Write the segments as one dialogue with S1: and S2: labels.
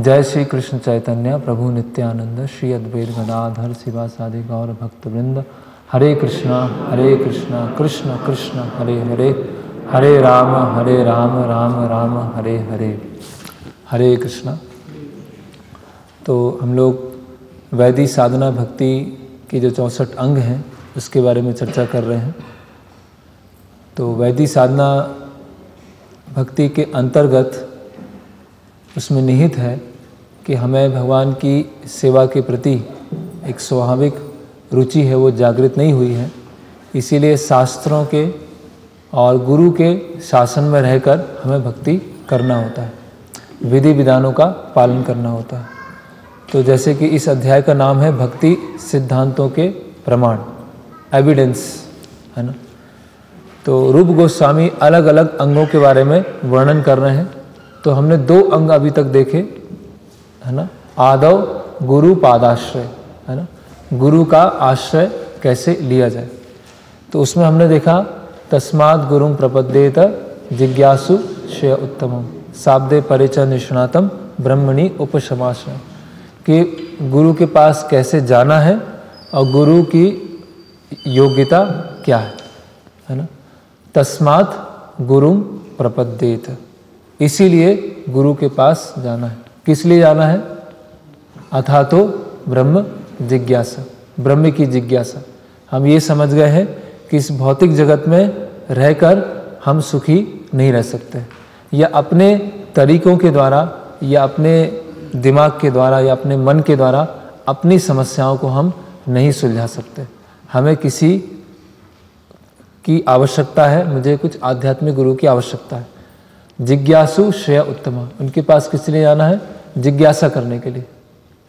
S1: जय श्री कृष्ण चैतन्य प्रभु नित्यानंद श्री अद्वैत गदाधर शिवासादि गौर भक्तवृंद। हरे कृष्णा कृष्ण कृष्ण हरे हरे, हरे राम राम राम हरे हरे। हरे कृष्णा। तो हम लोग वैदिक साधना भक्ति के जो 64 अंग हैं उसके बारे में चर्चा कर रहे हैं। तो वैदिक साधना भक्ति के अंतर्गत उसमें निहित है कि हमें भगवान की सेवा के प्रति एक स्वाभाविक रुचि है, वो जागृत नहीं हुई है। इसीलिए शास्त्रों के और गुरु के शासन में रहकर हमें भक्ति करना होता है, विधि विधानों का पालन करना होता है। तो जैसे कि इस अध्याय का नाम है भक्ति सिद्धांतों के प्रमाण, एविडेंस, है ना। तो रूप गोस्वामी अलग अलग अंगों के बारे में वर्णन कर रहे हैं। तो हमने 2 अंग अभी तक देखे, है ना। आदौ गुरु पादाश्रय, है ना, गुरु का आश्रय कैसे लिया जाए। तो उसमें हमने देखा तस्मात् गुरुं प्रपद्येत जिज्ञासु श्रेय उत्तमम शाब्दे परिच निष्णातम ब्रह्मणि उपशमाश्रय, कि गुरु के पास कैसे जाना है और गुरु की योग्यता क्या है ना। तस्मात् गुरुं प्रपद्येत, इसीलिए गुरु के पास जाना है। किस लिए जाना है? अथा तो ब्रह्म जिज्ञासा, ब्रह्म की जिज्ञासा। हम ये समझ गए हैं कि इस भौतिक जगत में रहकर हम सुखी नहीं रह सकते, या अपने तरीकों के द्वारा या अपने दिमाग के द्वारा या अपने मन के द्वारा अपनी समस्याओं को हम नहीं सुलझा सकते। हमें किसी की आवश्यकता है, मुझे कुछ आध्यात्मिक गुरु की आवश्यकता है। जिज्ञासु श्रेय उत्तम, उनके पास किस लिए जाना है? जिज्ञासा करने के लिए,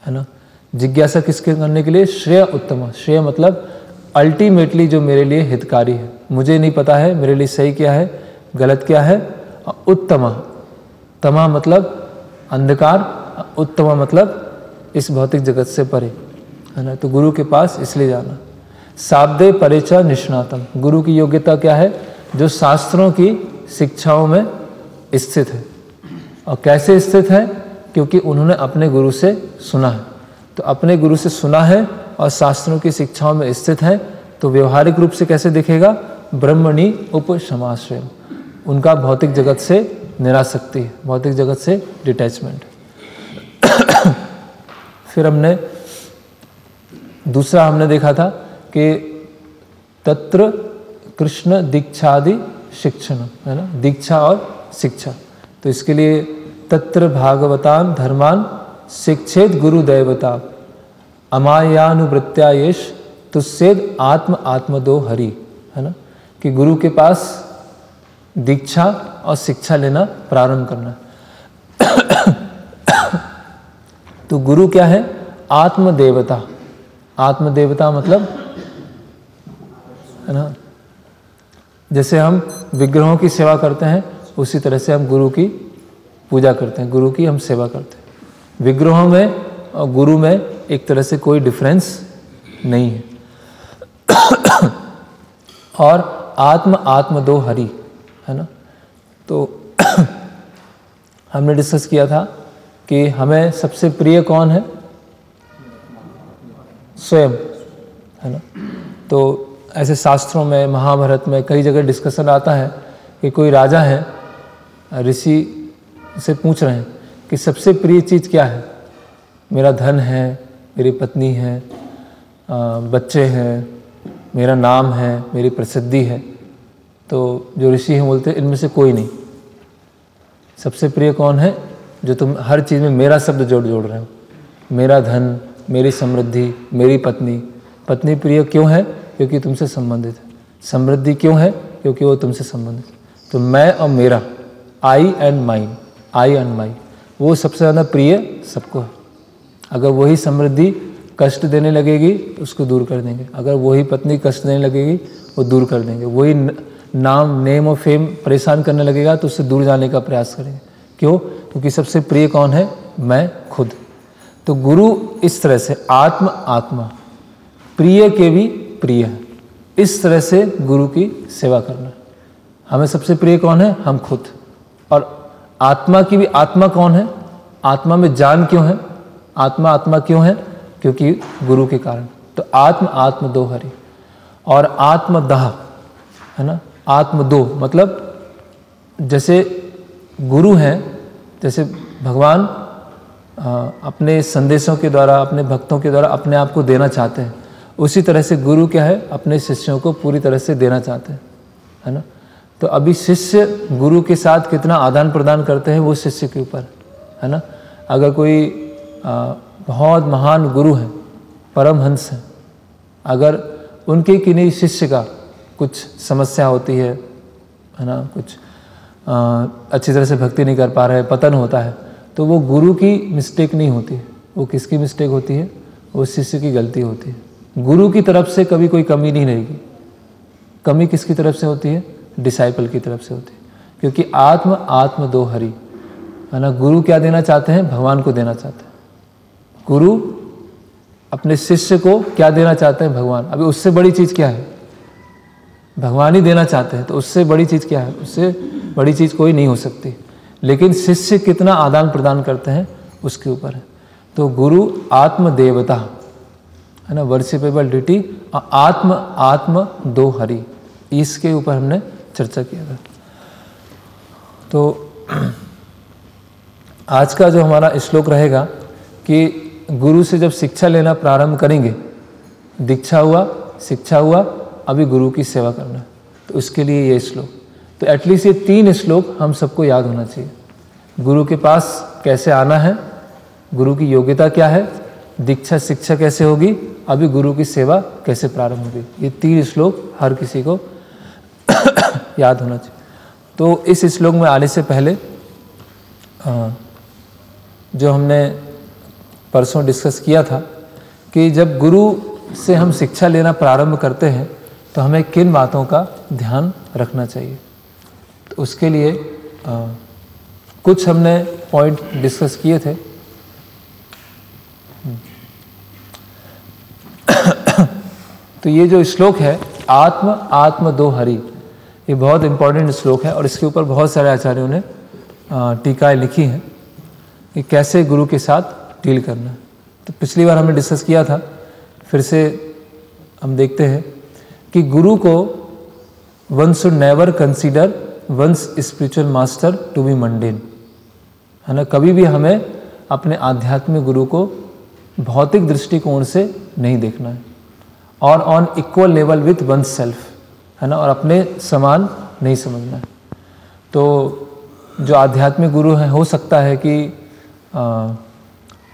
S1: है ना। जिज्ञासा किसके करने के लिए? श्रेय उत्तम। श्रेय मतलब अल्टीमेटली जो मेरे लिए हितकारी है, मुझे नहीं पता है मेरे लिए सही क्या है गलत क्या है। उत्तम, तमा मतलब अंधकार, उत्तम मतलब इस भौतिक जगत से परे, है ना। तो गुरु के पास इसलिए जाना। शाब्दे परिच निष्णातम, गुरु की योग्यता क्या है? जो शास्त्रों की शिक्षाओं में स्थित है। और कैसे स्थित है? क्योंकि उन्होंने अपने गुरु से सुना है। तो अपने गुरु से सुना है और शास्त्रों की शिक्षाओं में स्थित है, तो व्यवहारिक रूप से कैसे दिखेगा? ब्रह्मणि उपशमाश्रय, उनका भौतिक जगत से निरासक्ति है, भौतिक जगत से डिटैचमेंट। फिर हमने दूसरा देखा था कि तत्र कृष्ण दीक्षादि शिक्षण, है ना, दीक्षा और शिक्षा। तो इसके लिए तत्र भागवतान धर्मान शिक्षेद गुरुदैवता अमायानुवृत्त्या येष तुस्सेद आत्म आत्मदो हरि, है ना, कि गुरु के पास दीक्षा और शिक्षा लेना प्रारंभ करना। तो गुरु क्या है? आत्मदेवता। आत्मदेवता मतलब, है ना, जैसे हम विग्रहों की सेवा करते हैं उसी तरह से हम गुरु की पूजा करते हैं, गुरु की हम सेवा करते हैं। विग्रहों में और गुरु में एक तरह से कोई डिफरेंस नहीं है। और आत्म दो हरि, है ना। तो हमने डिस्कस किया था कि हमें सबसे प्रिय कौन है? स्वयं, है ना। तो ऐसे शास्त्रों में, महाभारत में कई जगह डिस्कशन आता है कि कोई राजा है, ऋषि से पूछ रहे हैं कि सबसे प्रिय चीज़ क्या है? मेरा धन है, मेरी पत्नी है, बच्चे हैं, मेरा नाम है, मेरी प्रसिद्धि है। तो जो ऋषि हैं बोलते हैं इनमें से कोई नहीं। सबसे प्रिय कौन है? जो तुम हर चीज़ में मेरा शब्द जोड़ रहे हो। मेरा धन, मेरी समृद्धि, मेरी पत्नी। पत्नी प्रिय क्यों है? क्योंकि तुमसे संबंधित है। समृद्धि क्यों है? क्योंकि वो तुमसे संबंधित है। तो मैं और मेरा, I and mine, I and my, वो सबसे ज़्यादा प्रिय सबको है। अगर वही समृद्धि कष्ट देने लगेगी उसको दूर कर देंगे, अगर वही पत्नी कष्ट देने लगेगी वो दूर कर देंगे, वही नाम, नेम और फेम परेशान करने लगेगा तो उससे दूर जाने का प्रयास करेंगे। क्यों? क्योंकि सबसे प्रिय कौन है? मैं खुद। तो गुरु इस तरह से आत्मा प्रिय के भी प्रिय है, इस तरह से गुरु की सेवा करना। हमें सबसे प्रिय कौन है? हम खुद। और आत्मा की भी आत्मा कौन है? आत्मा में जान क्यों है, आत्मा आत्मा क्यों है, क्योंकि गुरु के कारण। तो आत्म आत्म दो हरि और आत्मदह है ना, आत्म दो मतलब जैसे गुरु हैं, जैसे भगवान अपने संदेशों के द्वारा अपने भक्तों के द्वारा अपने आप को देना चाहते हैं, उसी तरह से गुरु क्या है, अपने शिष्यों को पूरी तरह से देना चाहते हैं, है ना। तो अभी शिष्य गुरु के साथ कितना आदान प्रदान करते हैं वो शिष्य के ऊपर है ना। अगर कोई बहुत महान गुरु है, परमहंस है, अगर उनके किन्हीं शिष्य का कुछ समस्या होती है ना, कुछ अच्छी तरह से भक्ति नहीं कर पा रहे, पतन होता है, तो वो गुरु की मिस्टेक नहीं होती है, वो किसकी मिस्टेक होती है, वो शिष्य की गलती होती है। गुरु की तरफ से कभी कोई कमी नहीं रहेगी। कमी किसकी तरफ से होती है, डिसाइपल की तरफ से होती है, क्योंकि आत्म आत्म दो हरि है ना। गुरु क्या देना चाहते हैं, भगवान को देना चाहते हैं। गुरु अपने शिष्य को क्या देना चाहते हैं, भगवान। अभी उससे बड़ी चीज़ क्या है, भगवान ही देना चाहते हैं, तो उससे बड़ी चीज़ क्या है, उससे बड़ी चीज़ कोई नहीं हो सकती। लेकिन शिष्य कितना आदान प्रदान करते हैं उसके ऊपर है। तो गुरु आत्मदेवता है ना, वर्शिपेबल डिटी, आत्म आत्म दो हरि, इसके ऊपर हमने चर्चा किया था। तो आज का जो हमारा श्लोक रहेगा कि गुरु से जब शिक्षा लेना प्रारंभ करेंगे, दीक्षा हुआ, शिक्षा हुआ, अभी गुरु की सेवा करना, तो उसके लिए ये श्लोक, तो एटलीस्ट ये 3 श्लोक हम सबको याद होना चाहिए। गुरु के पास कैसे आना है, गुरु की योग्यता क्या है, दीक्षा शिक्षा कैसे होगी, अभी गुरु की सेवा कैसे प्रारंभ होगी, ये 3 श्लोक हर किसी को याद होना चाहिए। तो इस श्लोक में आने से पहले जो हमने परसों डिस्कस किया था कि जब गुरु से हम शिक्षा लेना प्रारंभ करते हैं तो हमें किन बातों का ध्यान रखना चाहिए। तो उसके लिए कुछ हमने पॉइंट डिस्कस किए थे। तो ये जो श्लोक है आत्म आत्म दो हरि, ये बहुत इंपॉर्टेंट श्लोक है और इसके ऊपर बहुत सारे आचार्यों ने टीकाएं लिखी हैं कि कैसे गुरु के साथ डील करना है। तो पिछली बार हमने डिस्कस किया था, फिर से हम देखते हैं कि गुरु को one should never consider one's spiritual master to be mundane है ना। कभी भी हमें अपने आध्यात्मिक गुरु को भौतिक दृष्टिकोण से नहीं देखना है और on equal level with one self है ना, और अपने समान नहीं समझना है। तो जो आध्यात्मिक गुरु हैं, हो सकता है कि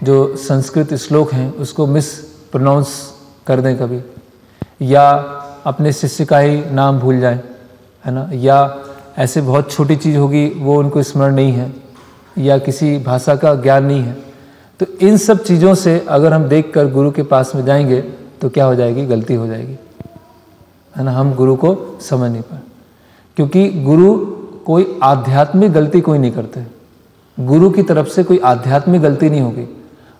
S1: जो संस्कृत श्लोक हैं उसको मिस प्रोनाउंस कर दें कभी, या अपने शिष्य का ही नाम भूल जाएं है ना, या ऐसे बहुत छोटी चीज़ होगी वो उनको स्मरण नहीं है, या किसी भाषा का ज्ञान नहीं है। तो इन सब चीज़ों से अगर हम देखकर गुरु के पास में जाएंगे तो क्या हो जाएगी, गलती हो जाएगी है ना। हम गुरु को समझ नहीं पाए, क्योंकि गुरु कोई आध्यात्मिक गलती कोई नहीं करते। गुरु की तरफ से कोई आध्यात्मिक गलती नहीं होगी।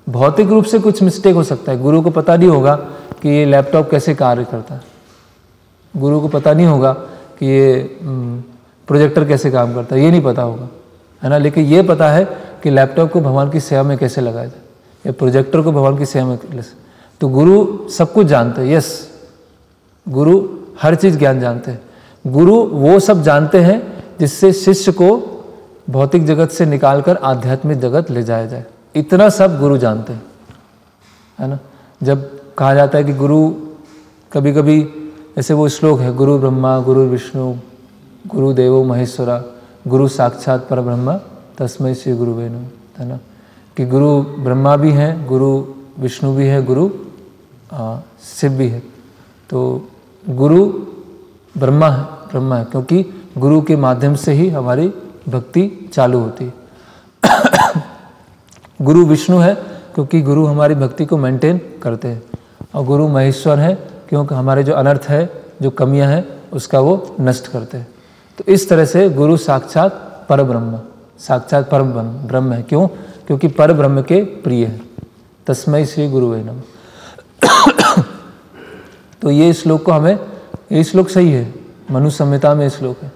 S1: भौतिक रूप से कुछ मिस्टेक हो सकता है, गुरु को पता नहीं होगा कि ये लैपटॉप कैसे कार्य करता है, गुरु को पता नहीं होगा कि ये प्रोजेक्टर कैसे काम करता है, ये नहीं पता होगा है ना। लेकिन ये पता है कि लैपटॉप को भगवान की सेवा में कैसे लगाया जाए, या प्रोजेक्टर को भगवान की सेवा में कैसे। तो गुरु सब कुछ जानते हैं। यस, गुरु हर चीज़ ज्ञान जानते हैं। गुरु वो सब जानते हैं जिससे शिष्य को भौतिक जगत से निकालकर आध्यात्मिक जगत ले जाया जाए, इतना सब गुरु जानते हैं है ना। जब कहा जाता है कि गुरु, कभी कभी ऐसे वो श्लोक है, गुरु ब्रह्मा गुरु विष्णु गुरु देवो महेश्वरा गुरु साक्षात परब्रह्म तस्मै श्री गुरुवे नमः है ना, कि गुरु ब्रह्मा भी हैं, गुरु विष्णु भी है, गुरु शिव भी है। तो गुरु ब्रह्मा है क्योंकि गुरु के माध्यम से ही हमारी भक्ति चालू होती है। गुरु विष्णु है क्योंकि गुरु हमारी भक्ति को मेंटेन करते हैं, और गुरु महेश्वर है क्योंकि हमारे जो अनर्थ है, जो कमियां हैं, उसका वो नष्ट करते हैं। तो इस तरह से गुरु साक्षात परब्रह्म, साक्षात परम ब्रह्म है। क्यों? क्योंकि पर ब्रह्म के प्रिय है। तस्मै श्री गुरुवे नमः। तो ये श्लोक को हमें, ये श्लोक सही है, मनु संहिता में श्लोक है,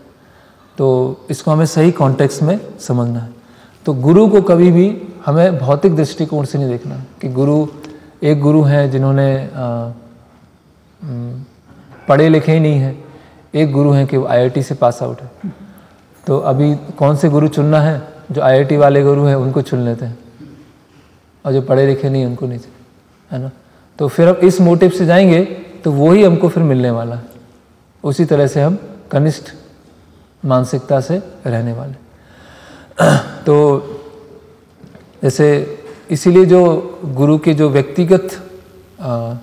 S1: तो इसको हमें सही कॉन्टेक्स्ट में समझना है। तो गुरु को कभी भी हमें भौतिक दृष्टिकोण से नहीं देखना कि गुरु, एक गुरु हैं जिन्होंने पढ़े लिखे ही नहीं हैं, एक गुरु हैं कि वो IIT से पास आउट है। तो अभी कौन से गुरु चुनना है? जो IIT वाले गुरु हैं उनको चुन लेते हैं, और जो पढ़े लिखे नहीं उनको नहीं, है ना। तो फिर हम इस मोटिव से जाएंगे तो वो ही हमको फिर मिलने वाला है। उसी तरह से हम कनिष्ठ मानसिकता से रहने वाले। तो जैसे इसीलिए जो गुरु के जो व्यक्तिगत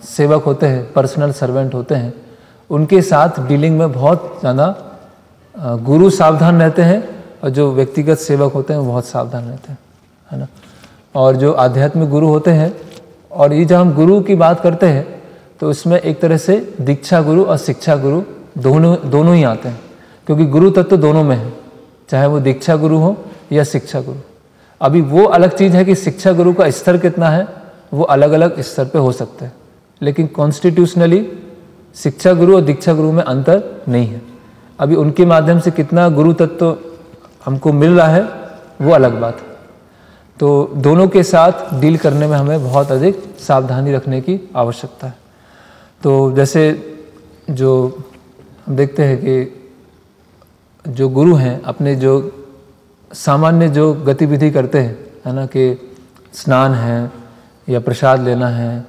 S1: सेवक होते हैं, पर्सनल सर्वेंट होते हैं, उनके साथ डीलिंग में बहुत ज़्यादा गुरु सावधान रहते हैं, और जो व्यक्तिगत सेवक होते हैं वो बहुत सावधान रहते हैं, है ना। और जो आध्यात्मिक गुरु होते हैं, और ये जब हम गुरु की बात करते हैं तो उसमें एक तरह से दीक्षा गुरु और शिक्षा गुरु दोनों ही आते हैं, क्योंकि गुरु तत्व दोनों में है, चाहे वो दीक्षा गुरु हो या शिक्षा गुरु। अभी वो अलग चीज़ है कि शिक्षा गुरु का स्तर कितना है, वो अलग अलग स्तर पे हो सकते हैं, लेकिन कॉन्स्टिट्यूशनली शिक्षा गुरु और दीक्षा गुरु में अंतर नहीं है। अभी उनके माध्यम से कितना गुरु तत्व हमको मिल रहा है वो अलग बात है। तो दोनों के साथ डील करने में हमें बहुत अधिक सावधानी रखने की आवश्यकता है। तो जैसे जो हम देखते हैं कि जो गुरु हैं अपने जो सामान्य जो गतिविधि करते हैं, है ना, कि स्नान है या प्रसाद लेना है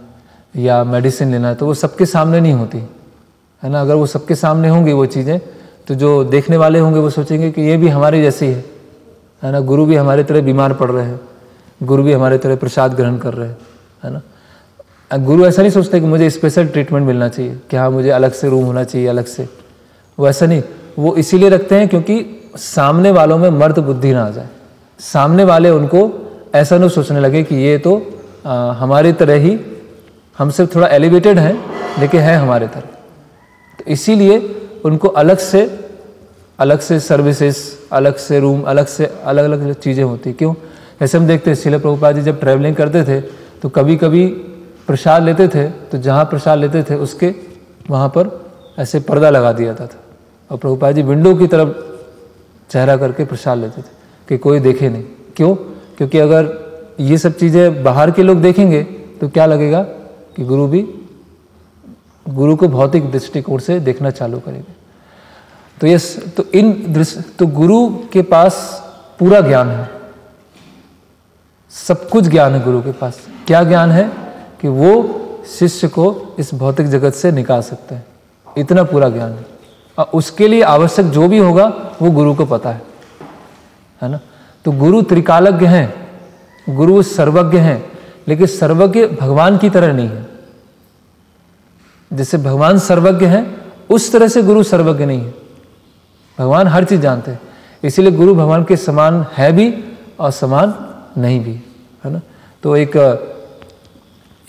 S1: या मेडिसिन लेना है, तो वो सबके सामने नहीं होती, है ना। अगर वो सबके सामने होंगी वो चीज़ें, तो जो देखने वाले होंगे वो सोचेंगे कि ये भी हमारे जैसी है ना, गुरु भी हमारे तरह बीमार पड़ रहे हैं, गुरु भी हमारे तरह प्रसाद ग्रहण कर रहे हैं, है ना। गुरु ऐसा नहीं सोचते कि मुझे स्पेशल ट्रीटमेंट मिलना चाहिए, कि हाँ मुझे अलग से रूम होना चाहिए अलग से, वो ऐसा नहीं। वो इसीलिए रखते हैं क्योंकि सामने वालों में मर्द बुद्धि ना आ जाए, सामने वाले उनको ऐसा नहीं सोचने लगे कि ये तो हमारी तरह ही, हमसे थोड़ा एलिवेटेड है लेकिन है हमारे तरह। तो इसीलिए उनको अलग से सर्विसेज, अलग से रूम, अलग अलग चीज़ें होती। क्यों? जैसे हम देखते हैं श्रील प्रभुपाद जी जब ट्रैवलिंग करते थे तो कभी कभी प्रसाद लेते थे, तो जहाँ प्रसाद लेते थे उसके वहाँ पर ऐसे पर्दा लगा दिया जाता था, और प्रभुपाद जी विंडो की तरफ चेहरा करके प्रसाद लेते थे कि कोई देखे नहीं। क्यों? क्योंकि अगर ये सब चीज़ें बाहर के लोग देखेंगे तो क्या लगेगा कि गुरु को भौतिक दृष्टिकोण से देखना चालू करेंगे। तो गुरु के पास पूरा ज्ञान है, सब कुछ ज्ञान है गुरु के पास। क्या ज्ञान है? कि वो शिष्य को इस भौतिक जगत से निकाल सकते हैं, इतना पूरा ज्ञान है। और उसके लिए आवश्यक जो भी होगा वो गुरु को पता है ना। तो गुरु त्रिकालज्ञ हैं, गुरु सर्वज्ञ हैं, लेकिन सर्वज्ञ भगवान की तरह नहीं है। जैसे भगवान सर्वज्ञ हैं उस तरह से गुरु सर्वज्ञ नहीं है। भगवान हर चीज़ जानते हैं, इसीलिए गुरु भगवान के समान है भी और समान नहीं भी, है ना। तो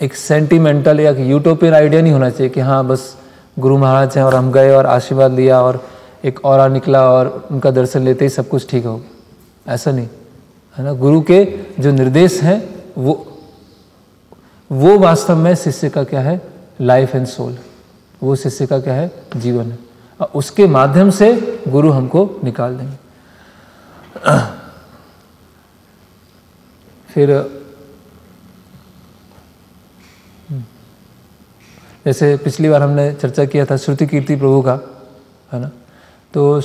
S1: एक सेंटिमेंटल या यूटोपियन आइडिया नहीं होना चाहिए कि हाँ बस गुरु महाराज हैं और हम गए और आशीर्वाद लिया और एक ऑरा निकला और उनका दर्शन लेते ही सब कुछ ठीक हो गया, ऐसा नहीं, है ना। गुरु के जो निर्देश हैं वो वास्तव में शिष्य का क्या है? Life and soul. वो शिष्य का क्या है? जीवन है। और उसके माध्यम से गुरु हमको निकाल देंगे। फिर जैसे पिछली बार हमने चर्चा किया था श्रुति कीर्ति प्रभु का, है ना। तो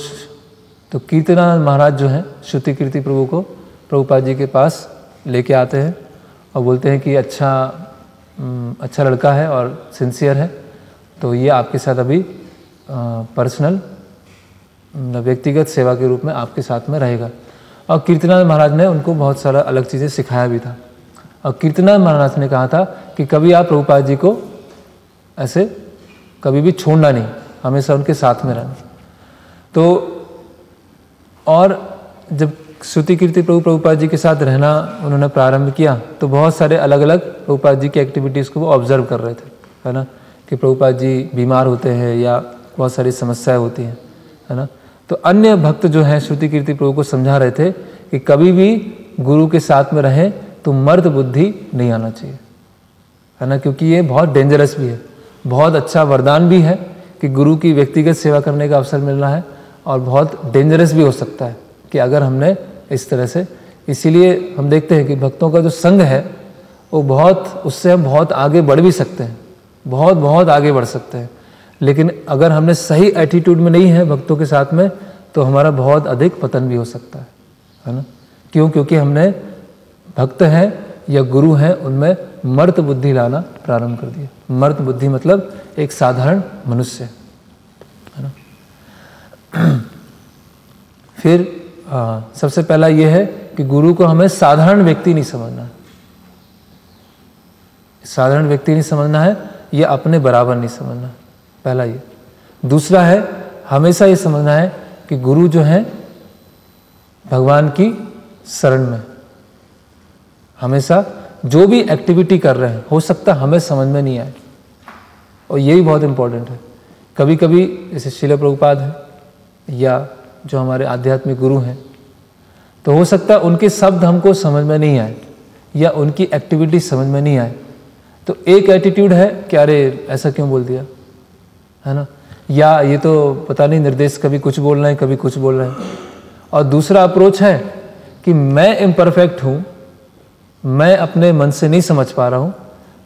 S1: कीर्तनानंद महाराज जो हैं श्रुति कीर्ति प्रभु को प्रभुपाद जी के पास लेके आते हैं और बोलते हैं कि अच्छा लड़का है और सिंसियर है, तो ये आपके साथ अभी पर्सनल व्यक्तिगत सेवा के रूप में आपके साथ में रहेगा। और कीर्तनानंद महाराज ने उनको बहुत सारा अलग चीज़ें सिखाया भी था। और कीर्तनानंद महाराज ने कहा था कि कभी आप प्रभुपाद जी को ऐसे कभी भी छोड़ना नहीं, हमेशा उनके साथ में रहना। तो और जब श्रुति कीर्ति प्रभुपाद जी के साथ रहना उन्होंने प्रारंभ किया तो बहुत सारे अलग अलग प्रभुपाद जी की एक्टिविटीज़ को वो ऑब्जर्व कर रहे थे, है ना, कि प्रभुपाद जी बीमार होते हैं या बहुत सारी समस्याएं होती हैं, है ना। तो अन्य भक्त जो हैं श्रुति कीर्ति प्रभु को समझा रहे थे कि कभी भी गुरु के साथ में रहें तो मर्द बुद्धि नहीं आना चाहिए, है ना, क्योंकि ये बहुत डेंजरस भी है। बहुत अच्छा वरदान भी है कि गुरु की व्यक्तिगत सेवा करने का अवसर मिल रहा है, और बहुत डेंजरस भी हो सकता है कि अगर हमने इस तरह से इसीलिए हम देखते हैं कि भक्तों का जो संग है वो उससे हम बहुत आगे बढ़ भी सकते हैं, बहुत बहुत आगे बढ़ सकते हैं। लेकिन अगर हमने सही एटीट्यूड में नहीं है भक्तों के साथ में, तो हमारा बहुत अधिक पतन भी हो सकता है ना। क्यों? क्योंकि हमने भक्त हैं या गुरु हैं उनमें मर्त बुद्धि लाना प्रारंभ कर दिया। मर्त बुद्धि मतलब एक साधारण मनुष्य, है ना। फिर सबसे पहला ये है कि गुरु को हमें साधारण व्यक्ति नहीं समझना है, साधारण व्यक्ति नहीं समझना है या अपने बराबर नहीं समझना है, पहला ये। दूसरा है हमेशा ये समझना है कि गुरु जो है भगवान की शरण में, हमेशा जो भी एक्टिविटी कर रहे हैं हो सकता है हमें समझ में नहीं आए, और यही बहुत इंपॉर्टेंट है। कभी कभी जैसे श्रील प्रभुपाद है या जो हमारे आध्यात्मिक गुरु हैं, तो हो सकता है उनके शब्द हमको समझ में नहीं आए या उनकी एक्टिविटी समझ में नहीं आए, तो एक एटीट्यूड है कि अरे ऐसा क्यों बोल दिया, है ना, या ये तो पता नहीं निर्देश कभी कुछ बोल रहे हैं कभी कुछ बोल रहे हैं। और दूसरा अप्रोच है कि मैं इम्परफेक्ट हूँ, मैं अपने मन से नहीं समझ पा रहा हूँ,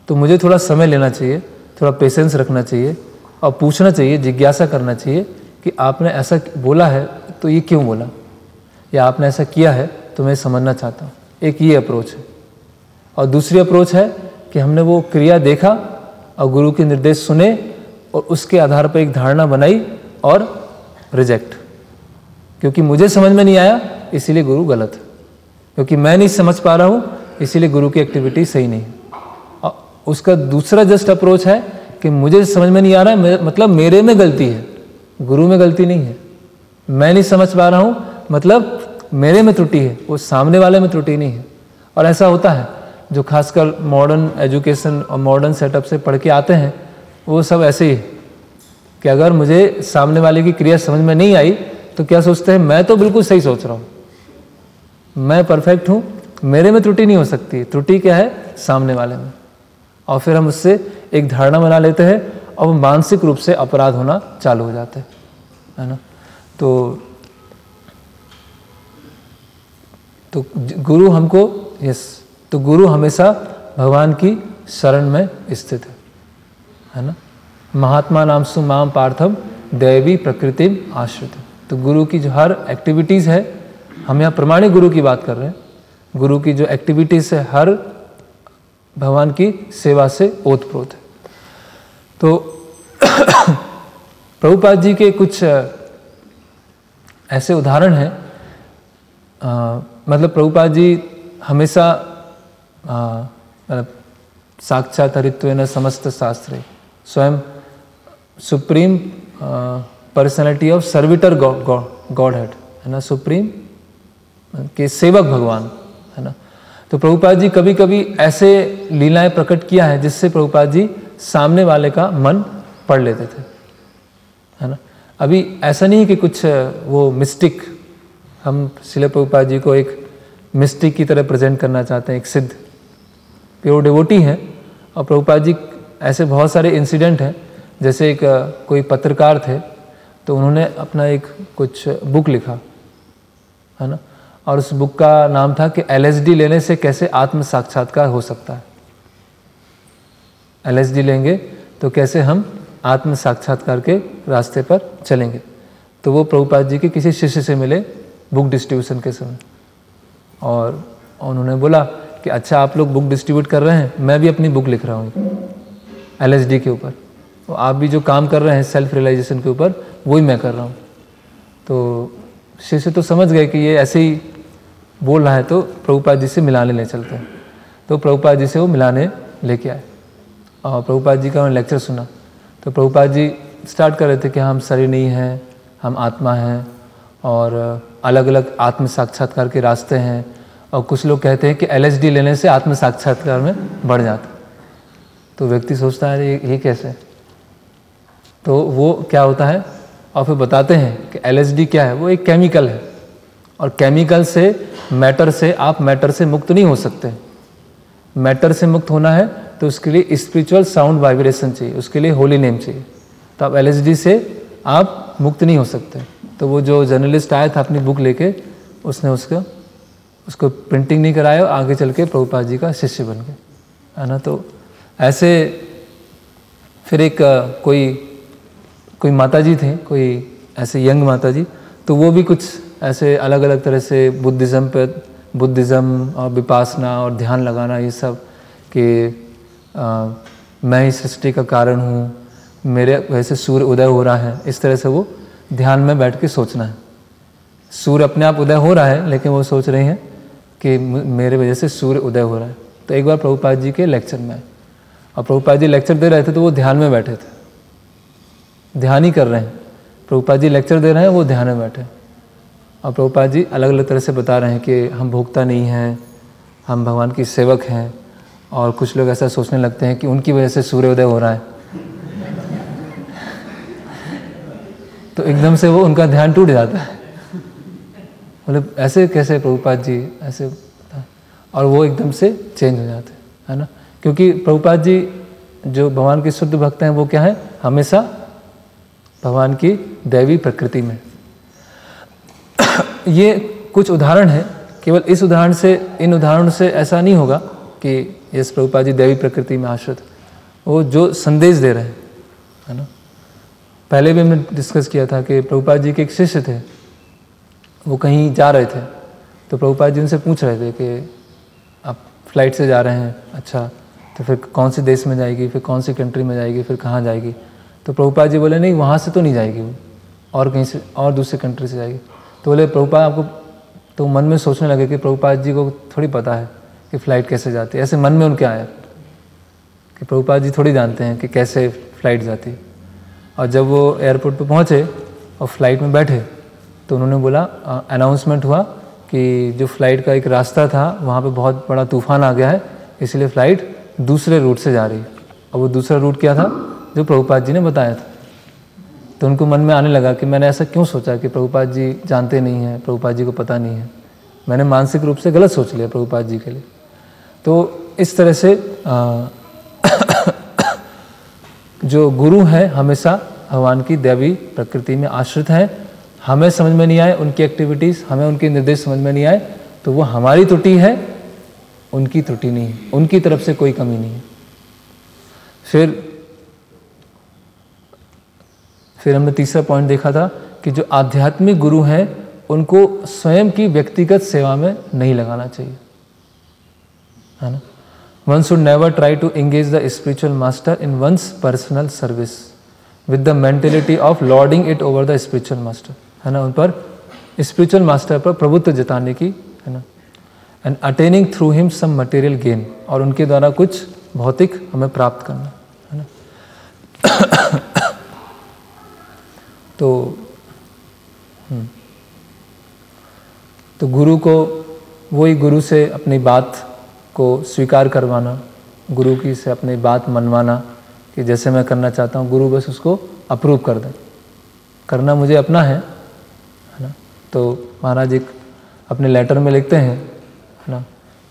S1: तो मुझे थोड़ा समय लेना चाहिए, थोड़ा पेशेंस रखना चाहिए और पूछना चाहिए, जिज्ञासा करना चाहिए कि आपने ऐसा बोला है तो ये क्यों बोला, या आपने ऐसा किया है तो मैं समझना चाहता हूँ। एक ये अप्रोच है। और दूसरी अप्रोच है कि हमने वो क्रिया देखा और गुरु के निर्देश सुने और उसके आधार पर एक धारणा बनाई और रिजेक्ट, क्योंकि मुझे समझ में नहीं आया इसीलिए गुरु गलत है, क्योंकि मैं नहीं समझ पा रहा हूँ इसीलिए गुरु की एक्टिविटी सही नहीं है। और उसका दूसरा जस्ट अप्रोच है कि मुझे समझ में नहीं आ रहा है मतलब मेरे में गलती है, गुरु में गलती नहीं है। मैं नहीं समझ पा रहा हूँ मतलब मेरे में त्रुटि है, वो सामने वाले में त्रुटि नहीं है। और ऐसा होता है जो खासकर मॉडर्न एजुकेशन और मॉडर्न सेटअप से पढ़ के आते हैं, वो सब ऐसे ही कि अगर मुझे सामने वाले की क्रिया समझ में नहीं आई तो क्या सोचते हैं, मैं तो बिल्कुल सही सोच रहा हूँ, मैं परफेक्ट हूँ, मेरे में त्रुटि नहीं हो सकती, त्रुटि क्या है सामने वाले में। और फिर हम उससे एक धारणा बना लेते हैं और वो मानसिक रूप से अपराध होना चालू हो जाते हैं, है ना। तो गुरु हमको तो गुरु हमेशा भगवान की शरण में स्थित है ना। महात्मा नाम सु माम पार्थम दैवी प्रकृति आश्रित। तो गुरु की जो हर एक्टिविटीज़ है, हम यहाँ प्रमाणिक गुरु की बात कर रहे हैं, गुरु की जो एक्टिविटीज़ है हर भगवान की सेवा से ओतप्रोत है। तो प्रभुपाद जी के कुछ ऐसे उदाहरण हैं, मतलब प्रभुपाद जी हमेशा मतलब साक्षात हरित्वेन समस्त शास्त्रे, स्वयं supreme personality of servitor God head, है ना, सुप्रीम के सेवक भगवान, है ना। तो प्रभुपाद जी कभी कभी ऐसे लीलाएं प्रकट किया है जिससे प्रभुपाद जी सामने वाले का मन पढ़ लेते थे, है ना। अभी ऐसा नहीं कि कुछ वो मिस्टिक, हम श्रील प्रभुपाद जी को एक मिस्टिक की तरह प्रेजेंट करना चाहते हैं, एक सिद्ध प्योर डिवोटी हैं। और प्रभुपाद जी ऐसे बहुत सारे इंसिडेंट हैं, जैसे एक कोई पत्रकार थे तो उन्होंने अपना एक कुछ बुक लिखा, है ना, और उस बुक का नाम था कि LSD लेने से कैसे आत्म साक्षात्कार हो सकता है। LSD लेंगे तो कैसे हम आत्म साक्षात्कार के रास्ते पर चलेंगे। तो वो प्रभुपाद जी के किसी शिष्य से मिले बुक डिस्ट्रीब्यूशन के समय, और उन्होंने बोला कि अच्छा आप लोग बुक डिस्ट्रीब्यूट कर रहे हैं, मैं भी अपनी बुक लिख रहा हूँ LSD के ऊपर, तो आप भी जो काम कर रहे हैं सेल्फ रियलाइजेशन के ऊपर वही मैं कर रहा हूँ। तो शिष्य तो समझ गए कि ये ऐसे ही बोल रहा है, तो प्रभुपाद जी से मिलाने ले चलते हैं। तो प्रभुपाद जी से वो मिलाने लेके आए और प्रभुपाद जी का उन्होंने लेक्चर सुना। तो प्रभुपाद जी स्टार्ट कर रहे थे कि हम शरीर नहीं हैं, हम आत्मा हैं और अलग अलग आत्म साक्षात्कार के रास्ते हैं, और कुछ लोग कहते हैं कि LSD लेने से आत्म साक्षात्कार में बढ़ जाता। तो व्यक्ति सोचता है ये कैसे, तो वो क्या होता है, और फिर बताते हैं कि LSD क्या है, वो एक केमिकल है, और केमिकल से मैटर से आप मैटर से मुक्त नहीं हो सकते। मैटर से मुक्त होना है तो उसके लिए स्पिरिचुअल साउंड वाइब्रेशन चाहिए, उसके लिए होली नेम चाहिए। तो आप LSD से आप मुक्त नहीं हो सकते। तो वो जो जर्नलिस्ट आया था अपनी बुक लेके, उसने उसका उसको प्रिंटिंग नहीं कराए और आगे चल के प्रभुपाद जी का शिष्य बन गए, है ना। तो ऐसे फिर एक कोई माता जी थे, कोई ऐसे यंग माता जी, तो वो भी कुछ ऐसे अलग अलग तरह से बुद्धिज़्म और विपासना और ध्यान लगाना, ये सब कि मैं ही सृष्टि का कारण हूँ, मेरे वजह से सूर्य उदय हो रहा है, इस तरह से वो ध्यान में बैठ के सोचना है। सूर्य अपने आप उदय हो रहा है, लेकिन वो सोच रही हैं कि मेरे वजह से सूर्य उदय हो रहा है। तो एक बार प्रभुपाद जी के लेक्चर में आए और प्रभुपाद जी लेक्चर दे रहे थे, तो वो ध्यान में बैठे थे, ध्यान ही कर रहे हैं। प्रभुपाद जी लेक्चर दे रहे हैं, वो ध्यान में बैठे, और प्रभुपाद जी अलग अलग तरह से बता रहे हैं कि हम भोक्ता नहीं हैं, हम भगवान की सेवक हैं। और कुछ लोग ऐसा सोचने लगते हैं कि उनकी वजह से सूर्योदय हो रहा है, तो एकदम से वो उनका ध्यान टूट जाता है, मतलब ऐसे कैसे प्रभुपाद जी ऐसे, और वो एकदम से चेंज हो जाते हैं, है ना। क्योंकि प्रभुपाद जी जो भगवान के शुद्ध भक्त हैं, वो क्या है, हमेशा भगवान की दैवी प्रकृति में। ये कुछ उदाहरण है, केवल इस उदाहरण से, इन उदाहरणों से ऐसा नहीं होगा कि यस प्रभुपाद जी दैवी प्रकृति में आश्रित, वो जो संदेश दे रहे हैं, है ना। पहले भी हमने डिस्कस किया था कि प्रभुपाद जी के एक शिष्य थे, वो कहीं जा रहे थे, तो प्रभुपाद जी उनसे पूछ रहे थे कि आप फ्लाइट से जा रहे हैं, अच्छा तो फिर कौन से देश में जाएगी, फिर कौन सी कंट्री में जाएगी, फिर कहाँ जाएगी। तो प्रभुपाद जी बोले नहीं, वहाँ से तो नहीं जाएगी वो, और कहीं से और दूसरी कंट्री से जाएगी। तो बोले प्रभुपाद आपको, तो मन में सोचने लगे कि प्रभुपाद जी को थोड़ी पता है कि फ़्लाइट कैसे जाती है। ऐसे मन में उनके आया कि प्रभुपाद जी थोड़ी जानते हैं कि कैसे फ़्लाइट जाती है। और जब वो एयरपोर्ट पे पहुँचे और फ्लाइट में बैठे, तो उन्होंने बोला, अनाउंसमेंट हुआ कि जो फ़्लाइट का एक रास्ता था, वहाँ पे बहुत बड़ा तूफ़ान आ गया है, इसलिए फ़्लाइट दूसरे रूट से जा रही है। और वो दूसरा रूट क्या था, जो प्रभुपाद जी ने बताया था। तो उनको मन में आने लगा कि मैंने ऐसा क्यों सोचा कि प्रभुपाद जी जानते नहीं हैं, प्रभुपाद जी को पता नहीं है, मैंने मानसिक रूप से गलत सोच लिया प्रभुपाद जी के लिए। तो इस तरह से जो गुरु हैं हमेशा भगवान की दैवी प्रकृति में आश्रित हैं। हमें समझ में नहीं आए उनकी एक्टिविटीज़, हमें उनके निर्देश समझ में नहीं आए, तो वो हमारी त्रुटि है, उनकी त्रुटि नहीं है, उनकी तरफ से कोई कमी नहीं है। फिर हमने तीसरा पॉइंट देखा था कि जो आध्यात्मिक गुरु हैं, उनको स्वयं की व्यक्तिगत सेवा में नहीं लगाना चाहिए, है ना। One should never try to engage the spiritual master in one's personal service with the mentality of lording it over the spiritual master, है ना। उन पर spiritual master पर प्रभुत्व जताने की, है ना, and attaining through him some material gain, और उनके द्वारा कुछ भौतिक हमें प्राप्त करना, है ना। तो गुरु को, वही गुरु से अपनी बात को स्वीकार करवाना, गुरु की से अपनी बात मनवाना कि जैसे मैं करना चाहता हूँ, गुरु बस उसको अप्रूव कर दे, करना मुझे अपना है ना। तो महाराज एक अपने लेटर में लिखते हैं, है ना,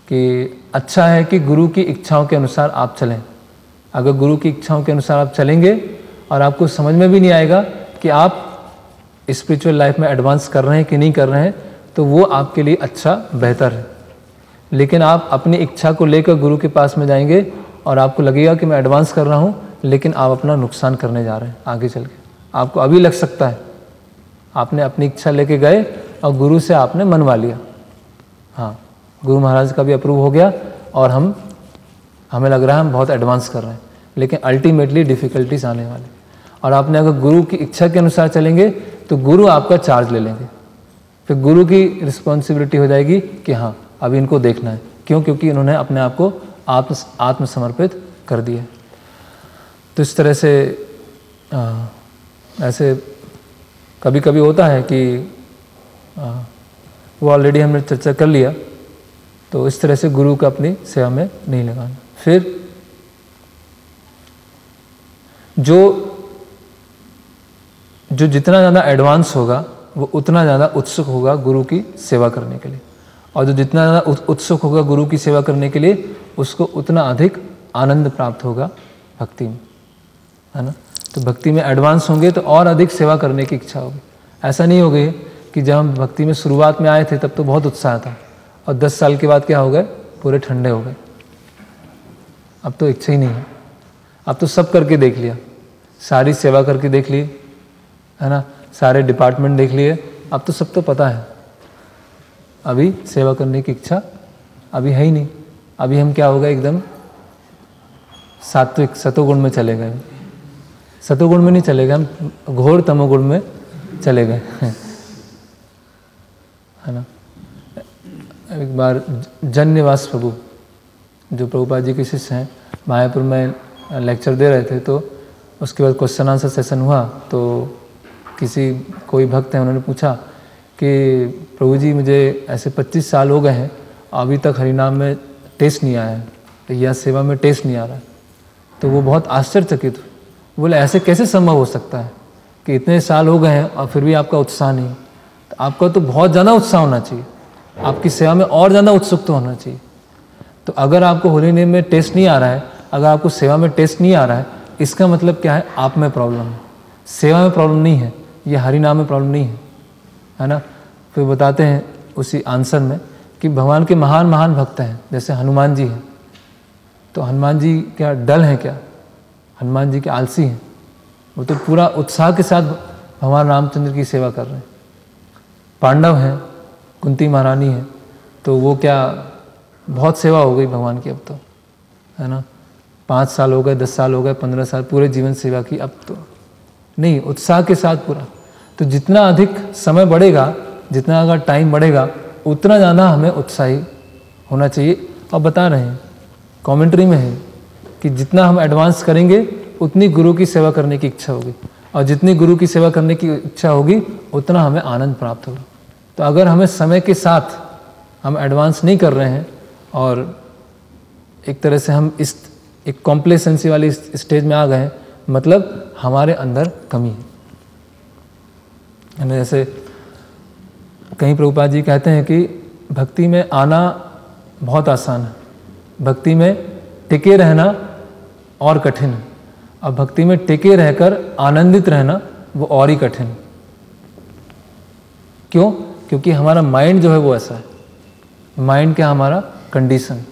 S1: कि अच्छा है कि गुरु की इच्छाओं के अनुसार आप चलें। अगर गुरु की इच्छाओं के अनुसार आप चलेंगे और आपको समझ में भी नहीं आएगा कि आप स्पिरिचुअल लाइफ में एडवांस कर रहे हैं कि नहीं कर रहे हैं, तो वो आपके लिए अच्छा बेहतर है। लेकिन आप अपनी इच्छा को लेकर गुरु के पास में जाएंगे और आपको लगेगा कि मैं एडवांस कर रहा हूँ, लेकिन आप अपना नुकसान करने जा रहे हैं आगे चल के। आपको अभी लग सकता है आपने अपनी इच्छा लेके गए और गुरु से आपने मनवा लिया, हाँ गुरु महाराज का भी अप्रूव हो गया और हमें लग रहा है हम बहुत एडवांस कर रहे हैं, लेकिन अल्टीमेटली डिफ़िकल्टीज आने वाले। और आपने अगर गुरु की इच्छा के अनुसार चलेंगे तो गुरु आपका चार्ज ले लेंगे, फिर गुरु की रिस्पॉन्सिबिलिटी हो जाएगी कि हाँ अभी इनको देखना है। क्यों? क्योंकि इन्होंने अपने आप को आत्मसमर्पित कर दिया। तो इस तरह से ऐसे कभी कभी होता है कि वो ऑलरेडी हमने चर्चा कर लिया, तो इस तरह से गुरु का अपनी सेवा में नहीं लगाना। फिर जो जितना ज़्यादा एडवांस होगा वो उतना ज़्यादा उत्सुक होगा गुरु की सेवा करने के लिए, और जो जितना ज़्यादा उत्सुक होगा गुरु की सेवा करने के लिए उसको उतना अधिक आनंद प्राप्त होगा भक्ति में, है ना। तो भक्ति में एडवांस होंगे तो और अधिक सेवा करने की इच्छा होगी। ऐसा नहीं होगी कि जब हम भक्ति में शुरुआत में आए थे तब तो बहुत उत्साह था और 10 साल के बाद क्या हो गए, पूरे ठंडे हो गए। अब तो इच्छा ही नहीं है, अब तो सब करके देख लिया, सारी सेवा करके देख ली है ना, सारे डिपार्टमेंट देख लिए, अब तो सब तो पता है, अभी सेवा करने की इच्छा अभी है ही नहीं। अभी हम क्या हो गए, एकदम सात्विक सतोगुण में चले गए। सतोगुण में नहीं चले गए, हम घोर तमोगुण में चले गए है ना। एक बार जन्यवास प्रभु जो प्रभुपाद जी के शिष्य हैं, मायापुर में लेक्चर दे रहे थे, तो उसके बाद क्वेश्चन आंसर सेशन हुआ, तो कोई भक्त है, उन्होंने पूछा कि प्रभु जी मुझे ऐसे 25 साल हो गए हैं, अभी तक हरिनाम में टेस्ट नहीं आया है या सेवा में टेस्ट नहीं आ रहा है। तो वो बहुत आश्चर्यचकित हुए, बोले ऐसे कैसे संभव हो सकता है कि इतने साल हो गए हैं और फिर भी आपका उत्साह नहीं। तो आपका तो बहुत ज़्यादा उत्साह होना चाहिए, आपकी सेवा में और ज़्यादा उत्सुकता होना चाहिए। तो अगर आपको होली नेम में टेस्ट नहीं आ रहा है, अगर आपको सेवा में टेस्ट नहीं आ रहा है, इसका मतलब क्या है, आप में प्रॉब्लम है, सेवा में प्रॉब्लम नहीं है, ये हरिनाम में प्रॉब्लम नहीं है ना। फिर बताते हैं उसी आंसर में कि भगवान के महान महान भक्त हैं, जैसे हनुमान जी हैं, तो हनुमान जी क्या डल हैं क्या, हनुमान जी के आलसी हैं, वो तो पूरा उत्साह के साथ भगवान रामचंद्र की सेवा कर रहे हैं। पांडव हैं, कुंती महारानी है, तो वो क्या बहुत सेवा हो गई भगवान की अब तो, है ना। 5 साल हो गए, 10 साल हो गए, 15 साल, पूरे जीवन सेवा की, अब तो नहीं, उत्साह के साथ पूरा। तो जितना अधिक समय बढ़ेगा, जितना अगर टाइम बढ़ेगा, उतना ज़्यादा हमें उत्साही होना चाहिए। और बता रहे हैं कमेंट्री में है कि जितना हम एडवांस करेंगे उतनी गुरु की सेवा करने की इच्छा होगी, और जितनी गुरु की सेवा करने की इच्छा होगी उतना हमें आनंद प्राप्त होगा। तो अगर हमें समय के साथ हम एडवांस नहीं कर रहे हैं और एक तरह से हम इस एक कॉम्प्लेसेंसी वाली स्टेज में आ गए हैं, मतलब हमारे अंदर कमी है। जैसे कहीं प्रभुपाद जी कहते हैं कि भक्ति में आना बहुत आसान है, भक्ति में टिके रहना और कठिन है, और भक्ति में टिके रहकर आनंदित रहना वो और ही कठिन है। क्यों? क्योंकि हमारा माइंड जो है वो ऐसा है, माइंड क्या हमारा कंडीशन,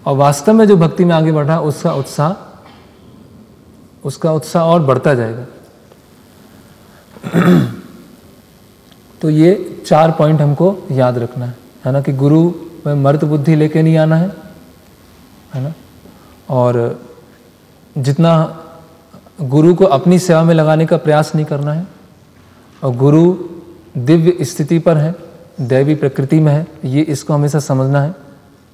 S1: और वास्तव में जो भक्ति में आगे बढ़ रहा है उसका उत्साह और बढ़ता जाएगा। तो ये 4 पॉइंट हमको याद रखना है ना, कि गुरु में मर्द बुद्धि लेके नहीं आना है ना, और जितना गुरु को अपनी सेवा में लगाने का प्रयास नहीं करना है, और गुरु दिव्य स्थिति पर है, दैवी प्रकृति में है, ये इसको हमेशा समझना है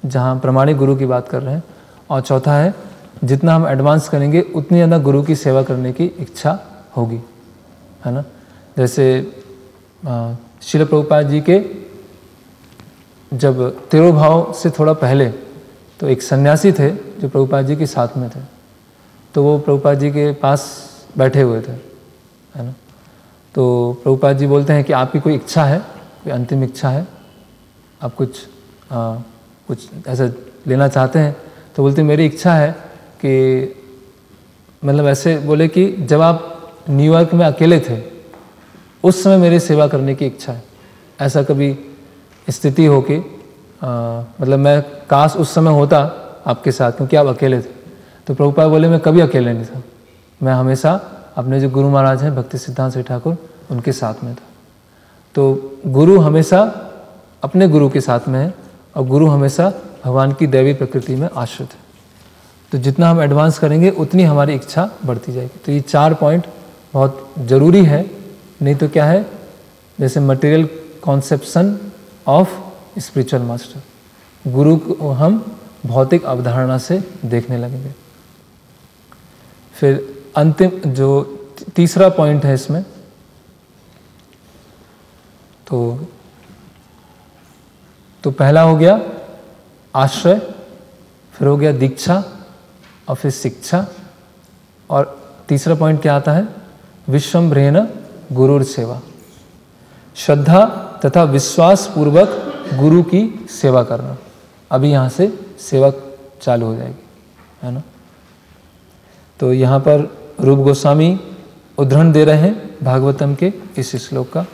S1: जहाँ प्रमाणिक गुरु की बात कर रहे हैं। और चौथा है, जितना हम एडवांस करेंगे उतनी ज़्यादा गुरु की सेवा करने की इच्छा होगी, है ना। जैसे श्रील प्रभुपाद जी के जब तिरुभाव से थोड़ा पहले तो एक सन्यासी थे जो प्रभुपाद जी के साथ में थे, तो वो प्रभुपाद जी के पास बैठे हुए थे, है ना। तो प्रभुपाद जी बोलते हैं कि आपकी कोई इच्छा है, कोई अंतिम इच्छा है, आप कुछ ऐसा लेना चाहते हैं? तो बोलते मेरी इच्छा है कि, मतलब ऐसे बोले कि जब आप न्यूयॉर्क में अकेले थे उस समय मेरी सेवा करने की इच्छा है। ऐसा कभी स्थिति हो कि मतलब मैं काश उस समय होता आपके साथ, क्योंकि आप अकेले थे। तो प्रभुपाद बोले मैं कभी अकेले नहीं था, मैं हमेशा अपने जो गुरु महाराज हैं भक्ति सिद्धांत श्री ठाकुर उनके साथ में था। तो गुरु हमेशा अपने गुरु के साथ में है, और गुरु हमेशा भगवान की दैवी प्रकृति में आश्रित है। तो जितना हम एडवांस करेंगे उतनी हमारी इच्छा बढ़ती जाएगी। तो ये 4 पॉइंट बहुत ज़रूरी है, नहीं तो क्या है, जैसे material conception of spiritual master, गुरु को हम भौतिक अवधारणा से देखने लगेंगे। फिर अंतिम जो तीसरा पॉइंट है इसमें, तो पहला हो गया आश्रय, फिर हो गया दीक्षा, और फिर शिक्षा, और तीसरा पॉइंट क्या आता है, विश्वम्भरेण गुरुर सेवा, श्रद्धा तथा विश्वास पूर्वक गुरु की सेवा करना। अभी यहाँ से सेवा चालू हो जाएगी, है ना। तो यहाँ पर रूप गोस्वामी उद्धरण दे रहे हैं भागवतम के इस श्लोक का।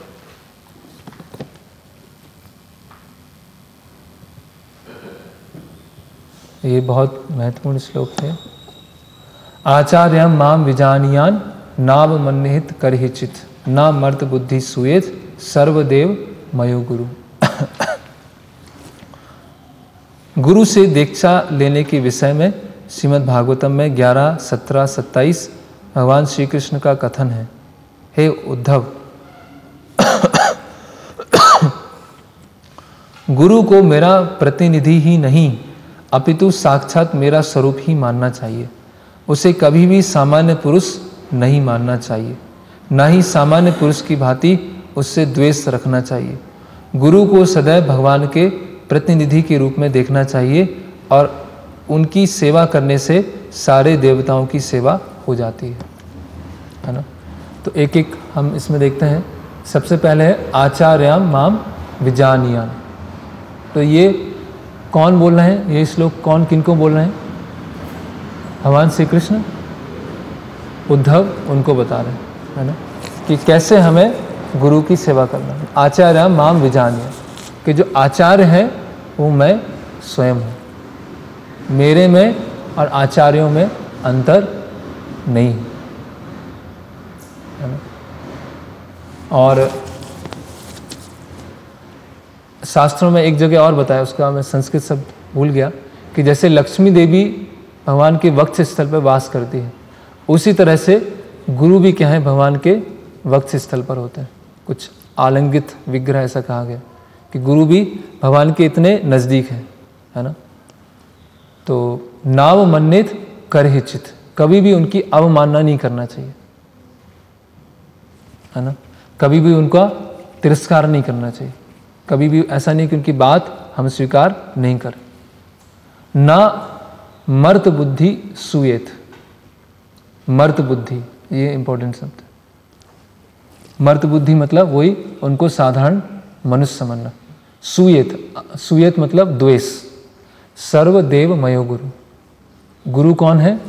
S1: ये बहुत महत्वपूर्ण श्लोक है। आचार्यम माम विजानियान नाव मन्निहित करहिचित ना मर्त बुद्धि सुएत सर्वदेव मयो गुरु। गुरु से दीक्षा लेने के विषय में श्रीमद् भागवतम में 11, 17, 27 भगवान श्री कृष्ण का कथन है। हे उद्धव, गुरु को मेरा प्रतिनिधि ही नहीं अपितु साक्षात मेरा स्वरूप ही मानना चाहिए। उसे कभी भी सामान्य पुरुष नहीं मानना चाहिए, ना ही सामान्य पुरुष की भांति उससे द्वेष रखना चाहिए। गुरु को सदैव भगवान के प्रतिनिधि के रूप में देखना चाहिए और उनकी सेवा करने से सारे देवताओं की सेवा हो जाती है ना। तो एक एक हम इसमें देखते हैं। सबसे पहले है आचार्याम माम विजानियान। तो ये कौन बोल रहे हैं? ये श्लोक कौन किनको बोल रहे हैं? भगवान श्री कृष्ण उद्धव उनको बता रहे हैं, है ना, कि कैसे हमें गुरु की सेवा करना है। आचार्य माम विजानिया, कि जो आचार्य है वो मैं स्वयं हूँ, मेरे में और आचार्यों में अंतर नहीं है ना। और शास्त्रों में एक जगह और बताया, उसका मैं संस्कृत शब्द भूल गया, कि जैसे लक्ष्मी देवी भगवान के वक्ष स्थल पर वास करती है, उसी तरह से गुरु भी क्या है, भगवान के वक्ष स्थल पर होते हैं। कुछ आलंगित विग्रह ऐसा कहा गया कि गुरु भी भगवान के इतने नज़दीक हैं, है ना। तो नाव मन्नित करहिचित, कभी भी उनकी अवमानना नहीं करना चाहिए, है ना। कभी भी उनका तिरस्कार नहीं करना चाहिए, कभी भी ऐसा नहीं कि उनकी बात हम स्वीकार नहीं करें। ना मर्त बुद्धि सुएत, मर्त बुद्धि ये इंपॉर्टेंट शब्द है। मर्त बुद्धि मतलब वही उनको साधारण मनुष्य समझना। सुएत, सुएत मतलब द्वेष। सर्वदेव मयो गुरु, गुरु कौन है?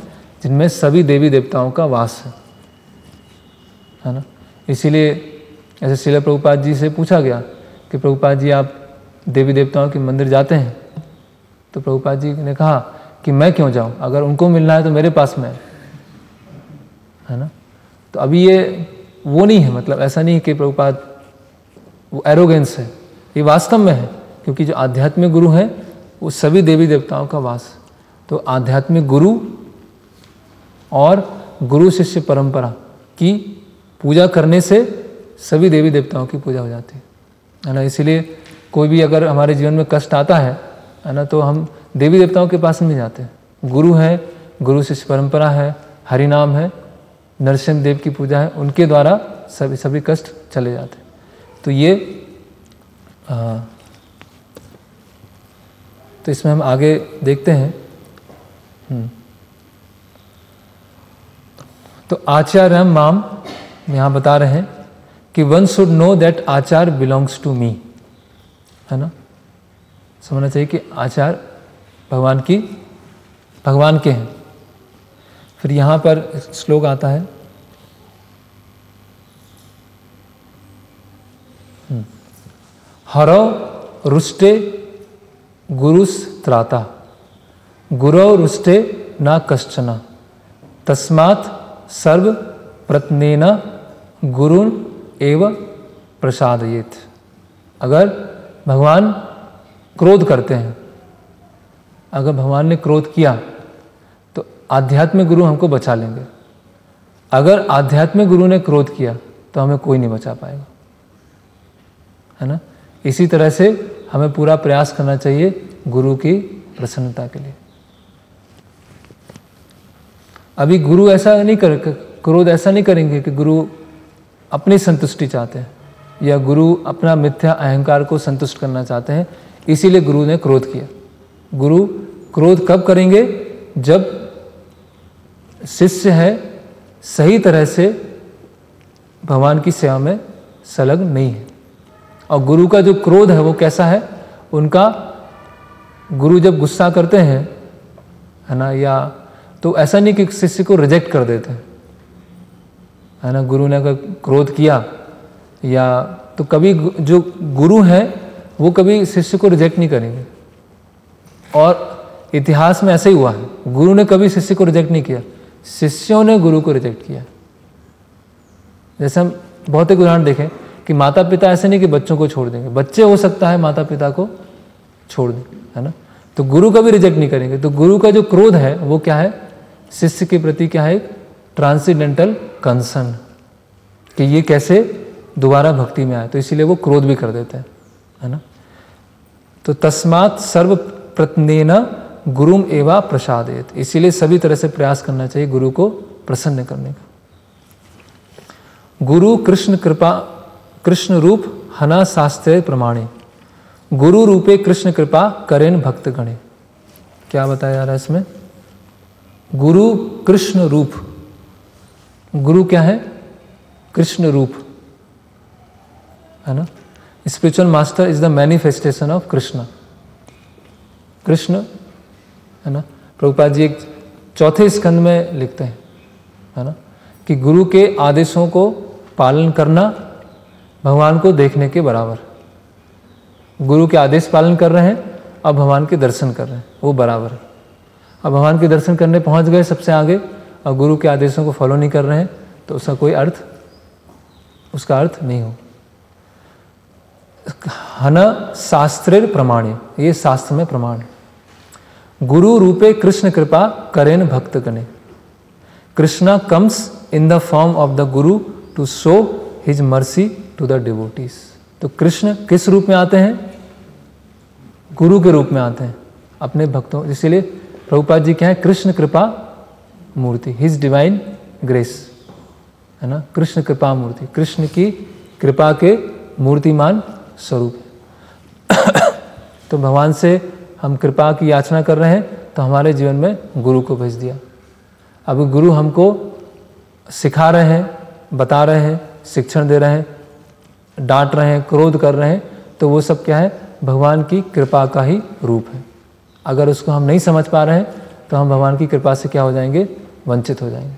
S1: जिनमें सभी देवी देवताओं का वास है ना। इसीलिए ऐसे श्रील प्रभुपाद जी से पूछा गया कि प्रभुपाद जी आप देवी देवताओं के मंदिर जाते हैं? तो प्रभुपाद जी ने कहा कि मैं क्यों जाऊं, अगर उनको मिलना है तो मेरे पास में है ना। तो अभी ये वो नहीं है, मतलब ऐसा नहीं कि प्रभुपाद वो एरोगेंस है, ये वास्तव में है, क्योंकि जो आध्यात्मिक गुरु हैं वो सभी देवी देवताओं का वास। तो आध्यात्मिक गुरु और गुरु शिष्य परंपरा की पूजा करने से सभी देवी देवताओं की पूजा हो जाती है ना। इसीलिए कोई भी अगर हमारे जीवन में कष्ट आता है ना, तो हम देवी देवताओं के पास नहीं जाते हैं। गुरु है, गुरु शिष्य परंपरा है, हरि नाम है, नरसिंह देव की पूजा है, उनके द्वारा सभी कष्ट चले जाते हैं। तो ये तो इसमें हम आगे देखते हैं। तो आचार्य माम यहाँ बता रहे हैं कि वन शुड नो दैट आचार बिलोंग्स टू मी, है ना। समझना चाहिए कि आचार भगवान के हैं। फिर यहाँ पर श्लोक आता है, हरौ रुष्टे गुरुस्त्राता गुरौ रुष्टे न कश्चन तस्मात् सर्व प्रत्नेन गुरुन एव प्रसादयेत। अगर भगवान क्रोध करते हैं, अगर भगवान ने क्रोध किया तो आध्यात्मिक गुरु हमको बचा लेंगे। अगर आध्यात्मिक गुरु ने क्रोध किया तो हमें कोई नहीं बचा पाएगा, है ना। इसी तरह से हमें पूरा प्रयास करना चाहिए गुरु की प्रसन्नता के लिए। अभी गुरु ऐसा नहीं क्रोध ऐसा नहीं करेंगे कि गुरु अपनी संतुष्टि चाहते हैं या गुरु अपना मिथ्या अहंकार को संतुष्ट करना चाहते हैं, इसीलिए गुरु ने क्रोध किया। गुरु क्रोध कब करेंगे? जब शिष्य है सही तरह से भगवान की सेवा में संलग्न नहीं है। और गुरु का जो क्रोध है वो कैसा है? उनका गुरु जब गुस्सा करते हैं, है ना, या तो ऐसा नहीं कि शिष्य को रिजेक्ट कर देते हैं, है ना। गुरु ने अगर क्रोध किया या तो कभी जो गुरु हैं वो कभी शिष्य को रिजेक्ट नहीं करेंगे। और इतिहास में ऐसे ही हुआ है। गुरु ने कभी शिष्य को रिजेक्ट नहीं किया, शिष्यों ने गुरु को रिजेक्ट किया। जैसे हम बहुत एक उदाहरण देखें कि माता पिता ऐसे नहीं कि बच्चों को छोड़ देंगे, बच्चे हो सकता है माता पिता को छोड़ दें, है ना। तो गुरु कभी रिजेक्ट नहीं करेंगे। तो गुरु का जो क्रोध है वो क्या है, शिष्य के प्रति क्या है, ट्रांसेंडेंटल कंसर्न, कि ये कैसे दोबारा भक्ति में आए, तो इसीलिए वो क्रोध भी कर देते हैं, है ना। तो तस्मात् सर्व प्रत्नेन गुरुम एवा प्रसादेत, इसीलिए सभी तरह से प्रयास करना चाहिए गुरु को प्रसन्न करने का। गुरु कृष्ण कृपा कृष्ण रूप हना शास्त्रे प्रमाणे, गुरु रूपे कृष्ण कृपा करेन भक्त गणे। क्या बताया जा रहा है इसमें, गुरु कृष्ण रूप, गुरु क्या है, कृष्ण रूप, है ना। Spiritual master is the manifestation of Krishna, Krishna, है ना। प्रभुपाद जी एक चौथे स्कंद में लिखते हैं, है ना, कि गुरु के आदेशों को पालन करना भगवान को देखने के बराबर। गुरु के आदेश पालन कर रहे हैं, अब भगवान के दर्शन कर रहे हैं, वो बराबर है। अब भगवान के दर्शन करने पहुंच गए सबसे आगे, और गुरु के आदेशों को फॉलो नहीं कर रहे हैं, तो उसका कोई अर्थ, उसका अर्थ नहीं हो। हन शास्त्रे प्रमाणे, ये शास्त्र में प्रमाण है। गुरु रूपे कृष्ण कृपा करेन भक्त गणे, Krishna comes in the form of the guru to show his mercy to the devotees. तो कृष्ण किस रूप में आते हैं, गुरु के रूप में आते हैं अपने भक्तों, इसीलिए प्रभुपाद जी क्या है, कृष्ण कृपा मूर्ति, हिज डिवाइन ग्रेस, है ना। कृष्ण कृपा मूर्ति, कृष्ण की कृपा के मूर्तिमान स्वरूप। तो भगवान से हम कृपा की याचना कर रहे हैं, तो हमारे जीवन में गुरु को भेज दिया। अब गुरु हमको सिखा रहे हैं, बता रहे हैं, शिक्षण दे रहे हैं, डांट रहे हैं, क्रोध कर रहे हैं, तो वो सब क्या है, भगवान की कृपा का ही रूप है। अगर उसको हम नहीं समझ पा रहे हैं, तो हम भगवान की कृपा से क्या हो जाएंगे, वंचित हो जाएंगे।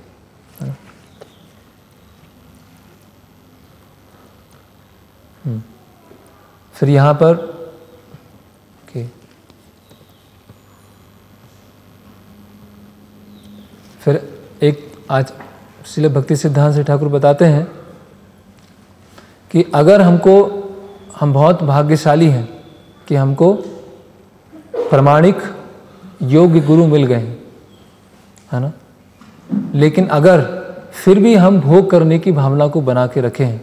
S1: फिर यहाँ पर फिर एक आज श्रील भक्ति सिद्धांत से ठाकुर बताते हैं कि अगर हम बहुत भाग्यशाली हैं कि हमको प्रमाणिक योग्य गुरु मिल गए हैं, है ना, लेकिन अगर फिर भी हम भोग करने की भावना को बना के रखे हैं,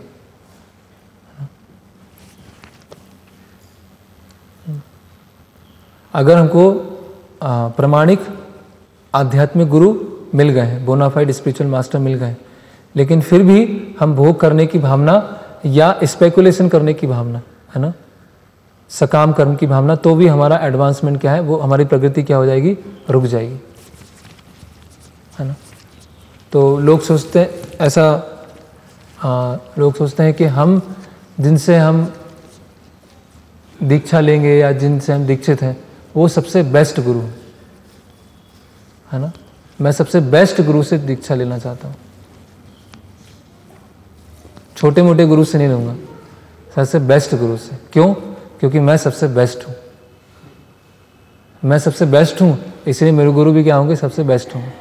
S1: अगर हमको प्रमाणिक आध्यात्मिक गुरु मिल गए हैं, बोनाफाइड स्पिरिचुअल मास्टर मिल गए, लेकिन फिर भी हम भोग करने की भावना या स्पेकुलेशन करने की भावना, है ना, सकाम कर्म की भावना, तो भी हमारा एडवांसमेंट क्या है, वो हमारी प्रगति क्या हो जाएगी, रुक जाएगी, है ना। तो लोग सोचते हैं ऐसा, लोग सोचते हैं कि हम जिनसे हम दीक्षा लेंगे या जिनसे हम दीक्षित हैं वो सबसे बेस्ट गुरु है ना। मैं सबसे बेस्ट गुरु से दीक्षा लेना चाहता हूँ, छोटे मोटे गुरु से नहीं लूँगा, सबसे बेस्ट गुरु से। क्यों? क्योंकि मैं सबसे बेस्ट हूँ, मैं सबसे बेस्ट हूँ, इसलिए मेरे गुरु भी क्या होंगे, सबसे बेस्ट होंगे।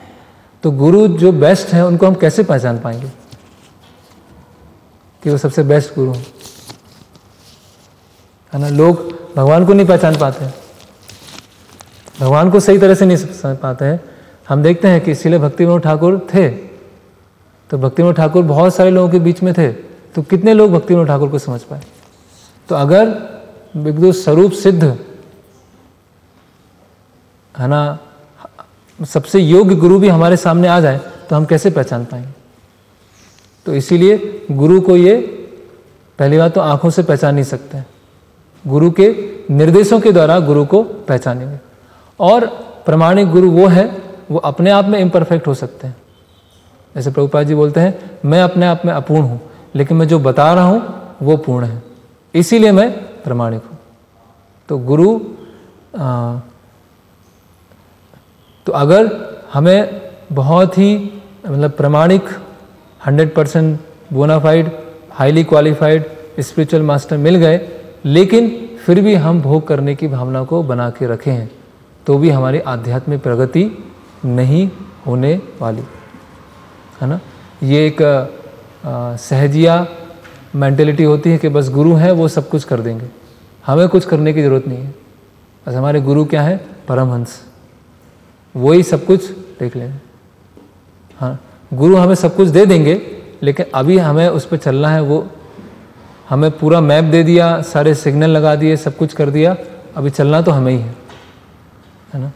S1: तो गुरु जो बेस्ट हैं उनको हम कैसे पहचान पाएंगे कि वो सबसे बेस्ट गुरु हैं, है ना। लोग भगवान को नहीं पहचान पाते, भगवान को सही तरह से नहीं समझ पाते हैं। हम देखते हैं कि इसीलिए भक्तिविनोद ठाकुर थे, तो भक्तिविनोद ठाकुर बहुत सारे लोगों के बीच में थे, तो कितने लोग भक्तिविनोद ठाकुर को समझ पाए। तो अगर बिल्कुल स्वरूप सिद्ध, है ना, सबसे योग्य गुरु भी हमारे सामने आ जाए तो हम कैसे पहचान पाएंगे। तो इसीलिए गुरु को ये पहली बात तो आंखों से पहचान नहीं सकते हैं, गुरु के निर्देशों के द्वारा गुरु को पहचानेंगे। और प्रमाणिक गुरु वो है, वो अपने आप में इम्परफेक्ट हो सकते हैं। जैसे प्रभुपाद जी बोलते हैं, मैं अपने आप में अपूर्ण हूँ, लेकिन मैं जो बता रहा हूँ वो पूर्ण है, इसीलिए मैं प्रमाणिक हूँ। तो गुरु तो अगर हमें बहुत ही मतलब प्रमाणिक 100% bona fide highly qualified spiritual master मिल गए, लेकिन फिर भी हम भोग करने की भावना को बना के रखे हैं, तो भी हमारी आध्यात्मिक प्रगति नहीं होने वाली, है ना। ये एक सहजिया मेंटेलिटी होती है कि बस गुरु है वो सब कुछ कर देंगे, हमें कुछ करने की ज़रूरत नहीं है। बस हमारे गुरु क्या है? परमहंस, वही सब कुछ देख लेंगे। हाँ, गुरु हमें सब कुछ दे देंगे, लेकिन अभी हमें उस पर चलना है। वो हमें पूरा मैप दे दिया, सारे सिग्नल लगा दिए, सब कुछ कर दिया, अभी चलना तो हमें ही है ना।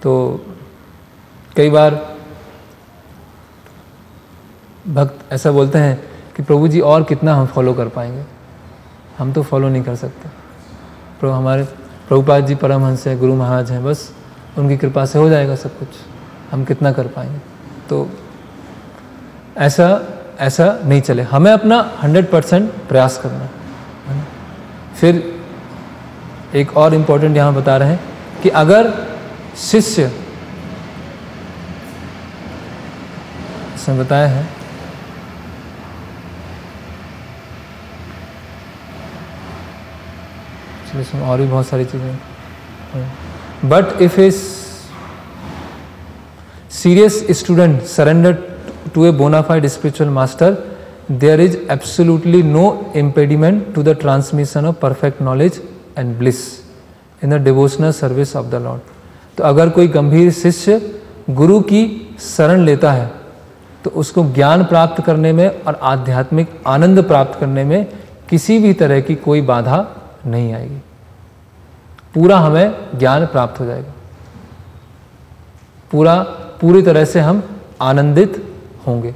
S1: तो कई बार भक्त ऐसा बोलते हैं कि प्रभु जी और कितना हम फॉलो कर पाएंगे, हम तो फॉलो नहीं कर सकते। हमारे प्रभुपाद जी परमहंस हैं, गुरु महाराज हैं, बस उनकी कृपा से हो जाएगा सब कुछ, हम कितना कर पाएंगे। तो ऐसा नहीं चले, हमें अपना 100% प्रयास करना है ना। फिर एक और इम्पोर्टेंट यहाँ बता रहे हैं कि अगर शिष्य, इसमें बताया है इसमें और भी बहुत सारी चीज़ें, but if A serious student surrendered to a bona fide spiritual master, there is absolutely no impediment to the transmission of perfect knowledge and bliss in the devotional service of the Lord. तो अगर कोई गंभीर शिष्य गुरु की शरण लेता है तो उसको ज्ञान प्राप्त करने में और आध्यात्मिक आनंद प्राप्त करने में किसी भी तरह की कोई बाधा नहीं आएगी। पूरा हमें ज्ञान प्राप्त हो जाएगा, पूरी तरह से हम आनंदित होंगे।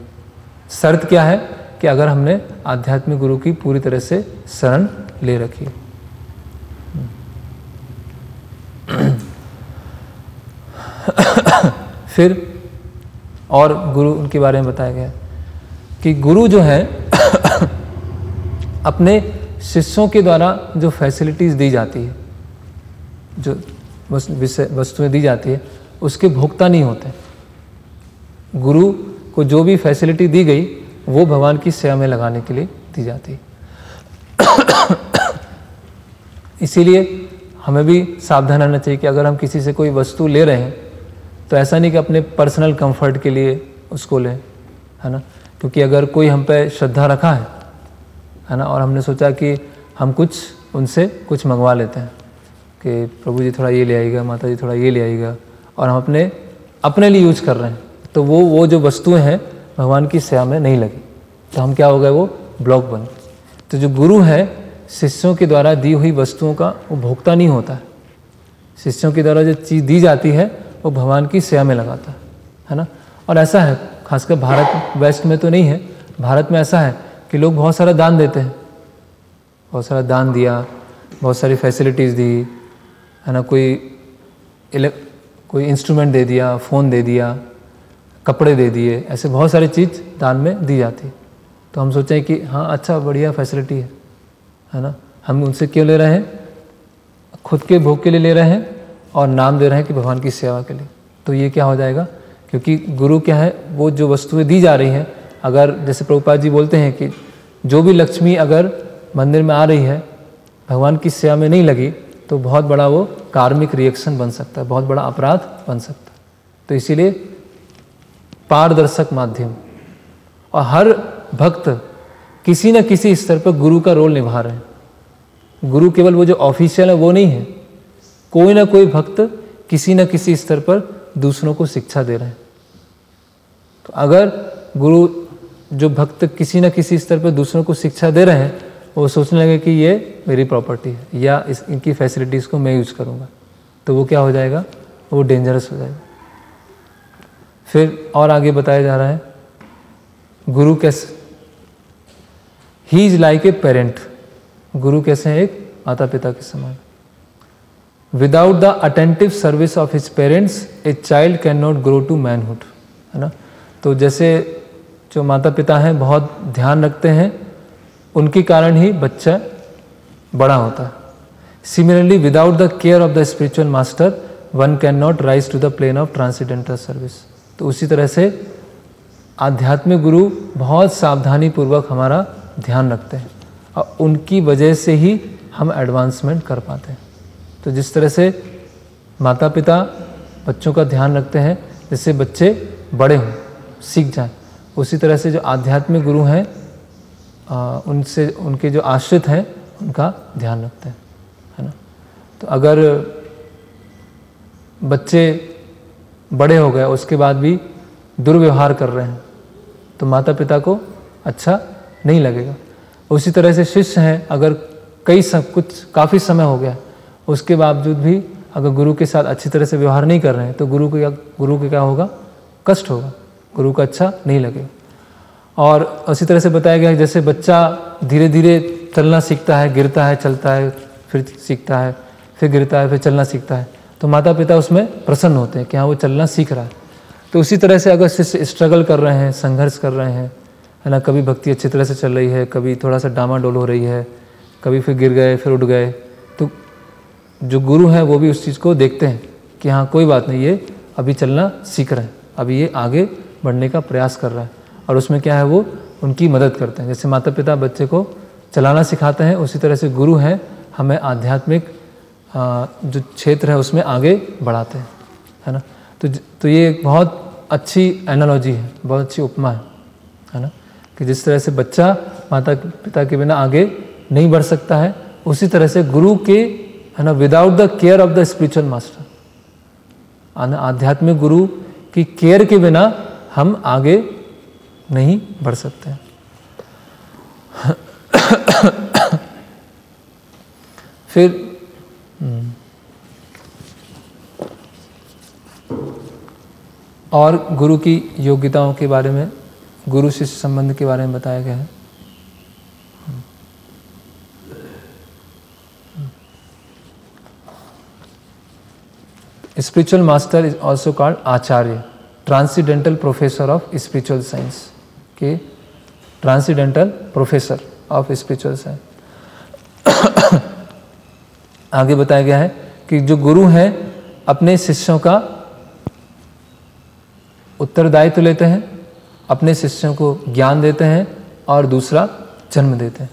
S1: शर्त क्या है? कि अगर हमने आध्यात्मिक गुरु की पूरी तरह से शरण ले रखी है। फिर और गुरु उनके बारे में बताया गया कि गुरु जो है अपने शिष्यों के द्वारा जो फैसिलिटीज़ दी जाती है, जो वस्तुएं दी जाती है, उसके भोक्ता नहीं होते। गुरु को जो भी फैसिलिटी दी गई वो भगवान की सेवा में लगाने के लिए दी जाती है। इसीलिए हमें भी सावधान रहना चाहिए कि अगर हम किसी से कोई वस्तु ले रहे हैं तो ऐसा नहीं कि अपने पर्सनल कंफर्ट के लिए उसको लें, है ना। क्योंकि अगर कोई हम पे श्रद्धा रखा है ना, और हमने सोचा कि हम उनसे कुछ मंगवा लेते हैं कि प्रभु जी थोड़ा ये ले आइएगा, माता जी थोड़ा ये ले आइएगा, और हम अपने लिए यूज कर रहे हैं, तो वो जो वस्तुएं हैं भगवान की सेवा में नहीं लगी, तो हम क्या हो गए? वो ब्लॉक बन। तो जो गुरु है शिष्यों के द्वारा दी हुई वस्तुओं का वो भोक्ता नहीं होता है। शिष्यों के द्वारा जो चीज़ दी जाती है वो भगवान की सेवा में लगाता है ना। और ऐसा है, खासकर भारत वेस्ट में तो नहीं है, भारत में ऐसा है कि लोग बहुत सारा दान देते हैं, बहुत सारा दान दिया, बहुत सारी फैसिलिटीज़ दी, है ना। कोई इंस्ट्रूमेंट दे दिया, फ़ोन दे दिया, कपड़े दे दिए, ऐसे बहुत सारी चीज़ दान में दी जाती है। तो हम सोचें कि हाँ अच्छा बढ़िया फैसिलिटी है ना, हम उनसे क्यों ले रहे हैं? खुद के भोग के लिए ले रहे हैं और नाम दे रहे हैं कि भगवान की सेवा के लिए। तो ये क्या हो जाएगा? क्योंकि गुरु क्या है, वो जो वस्तुएं दी जा रही हैं, अगर जैसे प्रभुपाद जी बोलते हैं कि जो भी लक्ष्मी अगर मंदिर में आ रही है भगवान की सेवा में नहीं लगी तो बहुत बड़ा वो कार्मिक रिएक्शन बन सकता है, बहुत बड़ा अपराध बन सकता है। तो इसीलिए पारदर्शक माध्यम, और हर भक्त किसी न किसी स्तर पर गुरु का रोल निभा रहे हैं। गुरु केवल वो जो ऑफिशियल है वो नहीं है, कोई ना कोई भक्त किसी न किसी स्तर पर दूसरों को शिक्षा दे रहे हैं। तो अगर गुरु जो भक्त किसी न किसी स्तर पर दूसरों को शिक्षा दे रहे हैं, वो सोचने लगे कि ये मेरी प्रॉपर्टी है या इनकी फैसिलिटीज़ को मैं यूज करूँगा, तो वो क्या हो जाएगा? वो डेंजरस हो जाएगा। फिर और आगे बताया जा रहा है गुरु कैसे, he is like a parent, guru कैसे हैं? एक माता पिता के समान। Without the attentive service of his parents a child can not grow to manhood, है ना। तो जैसे जो माता पिता हैं बहुत ध्यान रखते हैं, उनके कारण ही बच्चा बड़ा होता है। Similarly without the care of the spiritual master one can not rise to the plane of transcendental service. तो उसी तरह से आध्यात्मिक गुरु बहुत सावधानी पूर्वक हमारा ध्यान रखते हैं और उनकी वजह से ही हम एडवांसमेंट कर पाते हैं। तो जिस तरह से माता पिता बच्चों का ध्यान रखते हैं जिससे बच्चे बड़े हों, सीख जाएं। उसी तरह से जो आध्यात्मिक गुरु हैं उनसे उनके जो आश्रित हैं उनका ध्यान रखते हैं, है ना। तो अगर बच्चे बड़े हो गए उसके बाद भी दुर्व्यवहार कर रहे हैं तो माता पिता को अच्छा नहीं लगेगा। उसी तरह से शिष्य हैं, अगर काफ़ी समय हो गया उसके बावजूद भी अगर गुरु के साथ अच्छी तरह से व्यवहार नहीं कर रहे हैं तो गुरु को क्या होगा, कष्ट होगा, गुरु को अच्छा नहीं लगेगा। और उसी तरह से बताया गया है जैसे बच्चा धीरे धीरे चलना सीखता है, गिरता है, चलता है, फिर सीखता है, फिर गिरता है, फिर चलना सीखता है, तो माता पिता उसमें प्रसन्न होते हैं कि हाँ वो चलना सीख रहा है। तो उसी तरह से अगर शिष्य स्ट्रगल कर रहे हैं, संघर्ष कर रहे हैं, है ना, कभी भक्ति अच्छी तरह से चल रही है, कभी थोड़ा सा डामाडोल हो रही है, कभी फिर गिर गए, फिर उठ गए, तो जो गुरु हैं वो भी उस चीज़ को देखते हैं कि हाँ कोई बात नहीं, ये अभी चलना सीख रहे हैं, अभी ये आगे बढ़ने का प्रयास कर रहा है, और उसमें क्या है वो उनकी मदद करते हैं। जैसे माता पिता बच्चे को चलाना सिखाते हैं, उसी तरह से गुरु हैं हमें आध्यात्मिक जो क्षेत्र है उसमें आगे बढ़ाते हैं, है ना। तो ये एक बहुत अच्छी एनालॉजी है, बहुत अच्छी उपमा है ना, कि जिस तरह से बच्चा माता पिता के बिना आगे नहीं बढ़ सकता है, उसी तरह से गुरु के, है ना, without the care of the spiritual master, आध्यात्मिक गुरु की केयर के बिना हम आगे नहीं बढ़ सकते हैं। फिर और गुरु की योग्यताओं के बारे में, गुरु शिष्य संबंध के बारे में बताया गया है। Spiritual master is also called acharya, transcendental professor of spiritual science के, transcendental professor of spiritual science. आगे बताया गया है कि जो गुरु हैं अपने शिष्यों का उत्तरदायित्व लेते हैं, अपने शिष्यों को ज्ञान देते हैं और दूसरा जन्म देते हैं,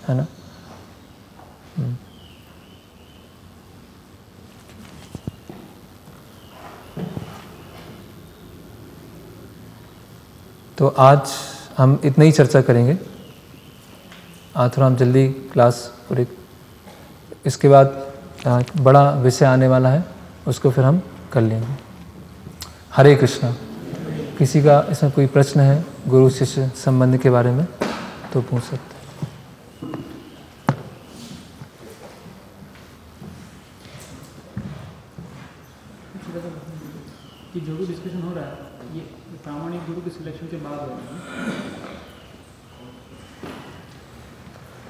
S1: है ना। तो आज हम इतना ही चर्चा करेंगे, आज थोड़ा हम जल्दी क्लास पूरी, इसके बाद बड़ा विषय आने वाला है, उसको फिर हम कर लेंगे। हरे कृष्णा। किसी का इसमें कोई प्रश्न है गुरु शिष्य संबंध के बारे में तो पूछ सकते हैं।
S2: कि जो भी डिस्कशन हो रहा है ये प्रामाणिक गुरु के सिलेक्शन के बाद हो रहा है।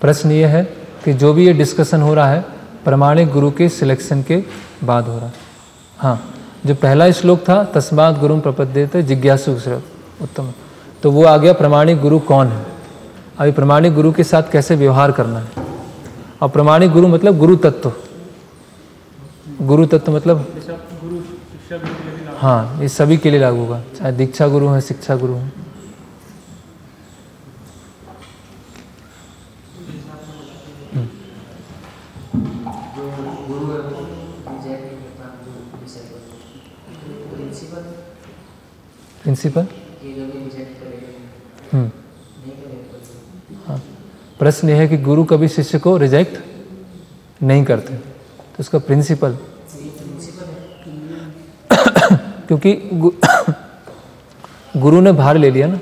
S1: प्रश्न ये है कि जो भी ये डिस्कशन हो रहा है प्रामाणिक गुरु के सिलेक्शन के बाद हो रहा है। हाँ, जो पहला श्लोक था तस्मात् गुरुं प्रपद्येते जिज्ञासु उत्तम, तो वो आ गया प्रामाणिक गुरु कौन है। अभी प्रामाणिक गुरु के साथ कैसे व्यवहार करना है, और प्रामाणिक गुरु मतलब गुरु तत्व, गुरु तत्व मतलब
S2: गुरु शिक्षा गुरु के लिए भी लागू,
S1: हाँ ये सभी के लिए लागू होगा, चाहे दीक्षा गुरु है, शिक्षा गुरु है। प्रिंसिपल, हाँ, प्रश्न यह है कि गुरु कभी शिष्य को रिजेक्ट नहीं करते, तो उसका प्रिंसिपल क्योंकि गुरु ने भार ले लिया ना,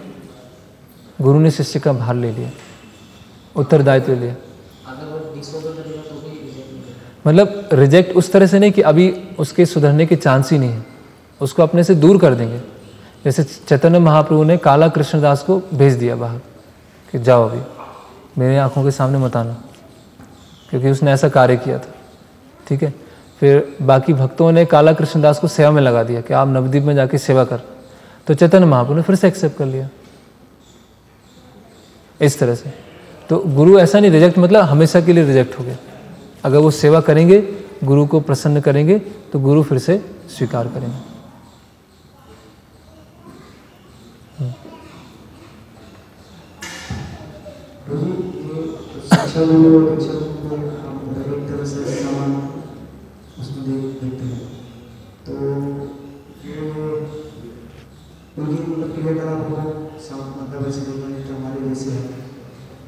S1: गुरु ने शिष्य का भार ले लिया, उत्तरदायित्व ले लिया। मतलब रिजेक्ट उस तरह से नहीं कि अभी उसके सुधरने के चांस ही नहीं है, उसको अपने से दूर कर देंगे। जैसे चैतन्य महाप्रभु ने काला कृष्णदास को भेज दिया बाहर कि जाओ अभी मेरे आंखों के सामने मत आना, क्योंकि उसने ऐसा कार्य किया था, ठीक है। फिर बाकी भक्तों ने काला कृष्णदास को सेवा में लगा दिया कि आप नवद्वीप में जाके सेवा कर, तो चैतन्य महाप्रभु ने फिर से एक्सेप्ट कर लिया। इस तरह से तो गुरु ऐसा नहीं रिजेक्ट मतलब हमेशा के लिए रिजेक्ट हो गया। अगर वो सेवा करेंगे, गुरु को प्रसन्न करेंगे, तो गुरु फिर से स्वीकार करेंगे।
S3: शिक्षा गुरु और दीक्षा गुरु हम एक तरह से समान उसमें देखते हैं। उनकी मतलब क्रियाकलाप हो मतलब ऐसे जो हमारे जैसे है,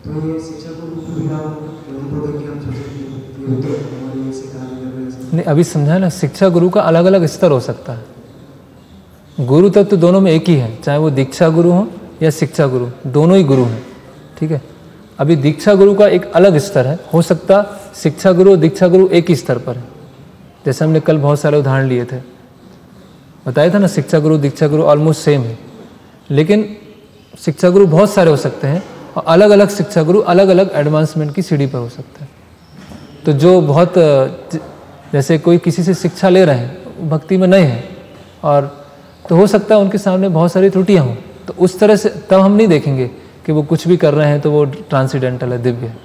S3: तो ये शिक्षा को भी हम कि हम सोचें कि हमारे ऐसे कार्य कर रहे हैं।
S1: नहीं, अभी समझा ना, शिक्षा गुरु का अलग अलग स्तर हो सकता है। गुरु तत्व दोनों में एक ही है, चाहे वो दीक्षा गुरु हो या शिक्षा गुरु, दोनों ही गुरु हैं, ठीक है। अभी दीक्षा गुरु का एक अलग स्तर है, हो सकता शिक्षा गुरु और दीक्षा गुरु एक ही स्तर पर है। जैसे हमने कल बहुत सारे उदाहरण लिए थे, बताया था ना, शिक्षा गुरु दीक्षा गुरु ऑलमोस्ट सेम है, लेकिन शिक्षा गुरु बहुत सारे हो सकते हैं और अलग अलग शिक्षा गुरु अलग अलग एडवांसमेंट की सीढ़ी पर हो सकते हैं। तो जो बहुत जैसे कोई किसी से शिक्षा ले रहे हैं, भक्ति में नए हैं, और तो हो सकता है उनके सामने बहुत सारी त्रुटियां हों, तो उस तरह से तब हम नहीं देखेंगे कि वो कुछ भी कर रहे हैं तो वो ट्रांसीडेंटल है, दिव्य है।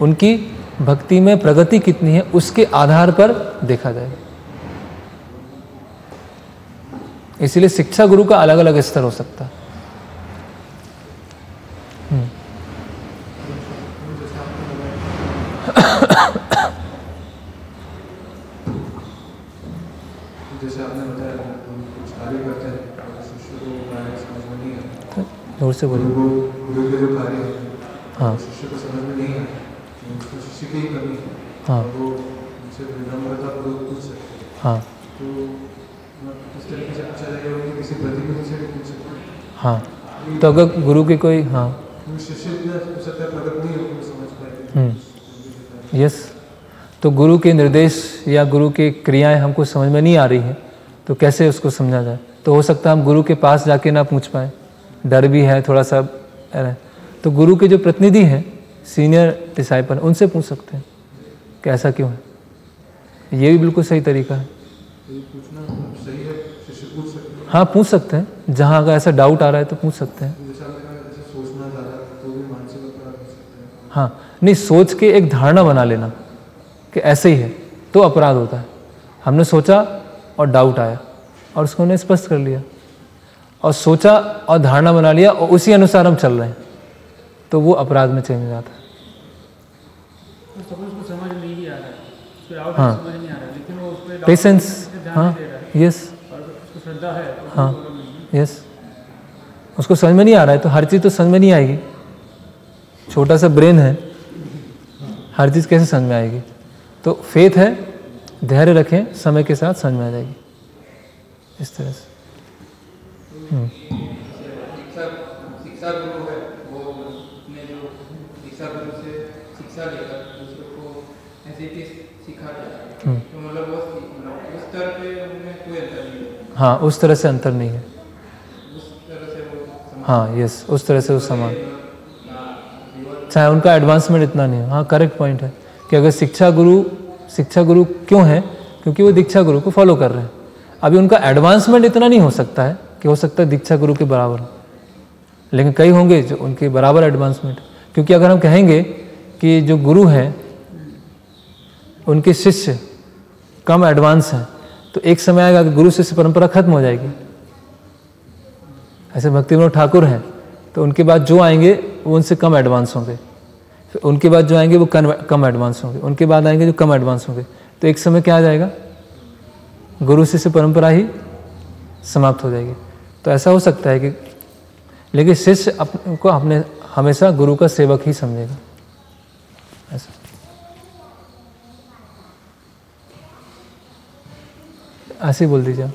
S1: उनकी भक्ति में प्रगति कितनी है उसके आधार पर देखा जाएगा। इसीलिए शिक्षा गुरु का अलग अलग स्तर हो सकता है।
S3: जैसे आपने बताया कुछ कार्य करते हैं शिष्य को कार्य समझ में नहीं आता,
S1: जोर से बोलिए।
S3: गुरु के जो कार्य है
S1: हाँ,
S3: शिष्य को समझ में नहीं आता, उसको शिष्य की ही कमी है।
S1: हाँ,
S3: वो उनसे विनम्रता पूर्वक पूछ सकते हैं।
S1: हाँ,
S3: तो इस तरीके से पूछा जाएगा कि किसी प्रतिनिधि से भी पूछ सकते हैं।
S1: हाँ, तो अगर गुरु के कोई, हाँ,
S3: शिष्य इतना सत्य प्रकट नहीं हो समझ पाए।
S1: यस, तो गुरु के निर्देश या गुरु की क्रियाएं हमको समझ में नहीं आ रही हैं, तो कैसे उसको समझा जाए? तो हो सकता है हम गुरु के पास जाके ना पूछ पाए, डर भी है थोड़ा सा, तो गुरु के जो प्रतिनिधि हैं, सीनियर डिसाइपल, उनसे पूछ सकते हैं कि ऐसा क्यों है। ये भी बिल्कुल सही तरीका है।
S3: पूछना सही है, शिष्य पूछ सकते हैं।
S1: हाँ, पूछ सकते हैं, जहाँ अगर ऐसा डाउट आ रहा है तो पूछ सकते हैं।
S3: सोचना ज़्यादा तो भी मानसिक अपराध हो सकते हैं।
S1: हाँ, नहीं, सोच के एक धारणा बना लेना कि ऐसे ही है तो अपराध होता है। हमने सोचा और डाउट आया और उसको हमने स्पष्ट कर लिया, और सोचा और धारणा बना लिया और उसी अनुसार हम चल रहे हैं, तो वो अपराध में चेंज जाता है।
S2: उसको समझ नहीं भी आ रहा है, उसको डाउट
S1: हाँ,
S2: समझ नहीं आ रहा है, लेकिन वो उस पे
S1: पेशेंस, हाँ, यस,
S2: और उसको श्रद्धा है,
S1: हाँ, यस, उसको समझ में नहीं आ रहा है तो हर चीज़ तो समझ में नहीं आएगी। छोटा सा ब्रेन है, हर चीज़ कैसे समझ में आएगी? तो फेथ है, धैर्य रखें, समय के साथ समझ में आ जाएगी, इस तरह से।
S4: शिक्षा गुरु है, वो अपने जो शिक्षा गुरु से शिक्षा लेकर दूसरों को ऐसे ही सिखाता है, तो मतलब वो उस स्तर पे उनमें कोई अंतर नहीं है।
S1: हाँ, उस तरह से अंतर नहीं है।
S4: उस तरह से वो
S1: हाँ, यस, उस तरह से वो समान, चाहे उनका एडवांसमेंट इतना नहीं है। हाँ, करेक्ट पॉइंट है कि अगर शिक्षा गुरु क्यों है? क्योंकि वो दीक्षा गुरु को फॉलो कर रहे हैं। अभी उनका एडवांसमेंट इतना नहीं हो सकता है कि हो सकता है दीक्षा गुरु के बराबर हो, लेकिन कई होंगे जो उनके बराबर एडवांसमेंट। क्योंकि अगर हम कहेंगे कि जो गुरु हैं उनके शिष्य कम एडवांस हैं, तो एक समय आएगा कि गुरु शिष्य परंपरा खत्म हो जाएगी। ऐसे भक्ति विनोद ठाकुर हैं, तो उनके बाद जो आएंगे वो उनसे कम एडवांस होंगे, फिर उनके बाद जो आएंगे वो कम एडवांस होंगे, उनके बाद आएंगे जो कम एडवांस होंगे, तो एक समय क्या आ जाएगा, गुरु शिष्य परंपरा ही समाप्त हो जाएगी। तो ऐसा हो सकता है कि, लेकिन शिष्य को अपने हमेशा गुरु का सेवक ही समझेगा, ऐसा। ऐसे ही बोल दीजिए।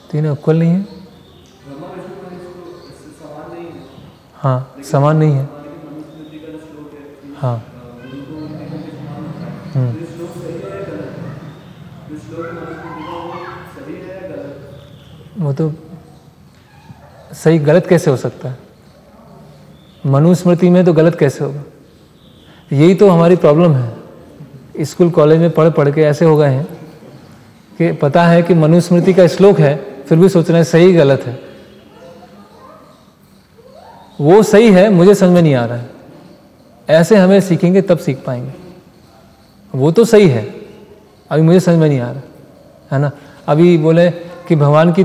S1: तीनों इक्वल नहीं है। हाँ, समान नहीं है। हाँ, वो तो सही गलत कैसे हो सकता है? मनुस्मृति में तो गलत कैसे होगा? यही तो हमारी प्रॉब्लम है। स्कूल कॉलेज में पढ़ के ऐसे हो गए हैं कि पता है कि मनुस्मृति का श्लोक है, फिर भी सोच रहे हैं सही गलत है। वो सही है, मुझे समझ में नहीं आ रहा है। ऐसे हमें सीखेंगे तब सीख पाएंगे। वो तो सही है, अभी मुझे समझ में नहीं आ रहा है ना। अभी बोले कि भगवान की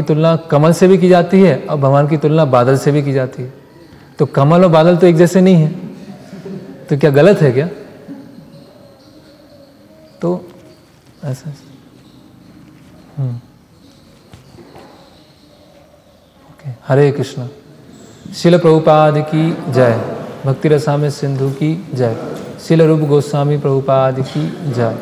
S1: तुलना कमल से भी की जाती है और भगवान की तुलना बादल से भी की जाती है। तो कमल और बादल तो एक जैसे नहीं है, तो क्या गलत है क्या? तो ऐसा ओके। हरे कृष्ण। शिल प्रभुपाद की जय। भक्ति रसामृत सिंधु की जय। शिल रूप गोस्वामी प्रभुपाद की जय।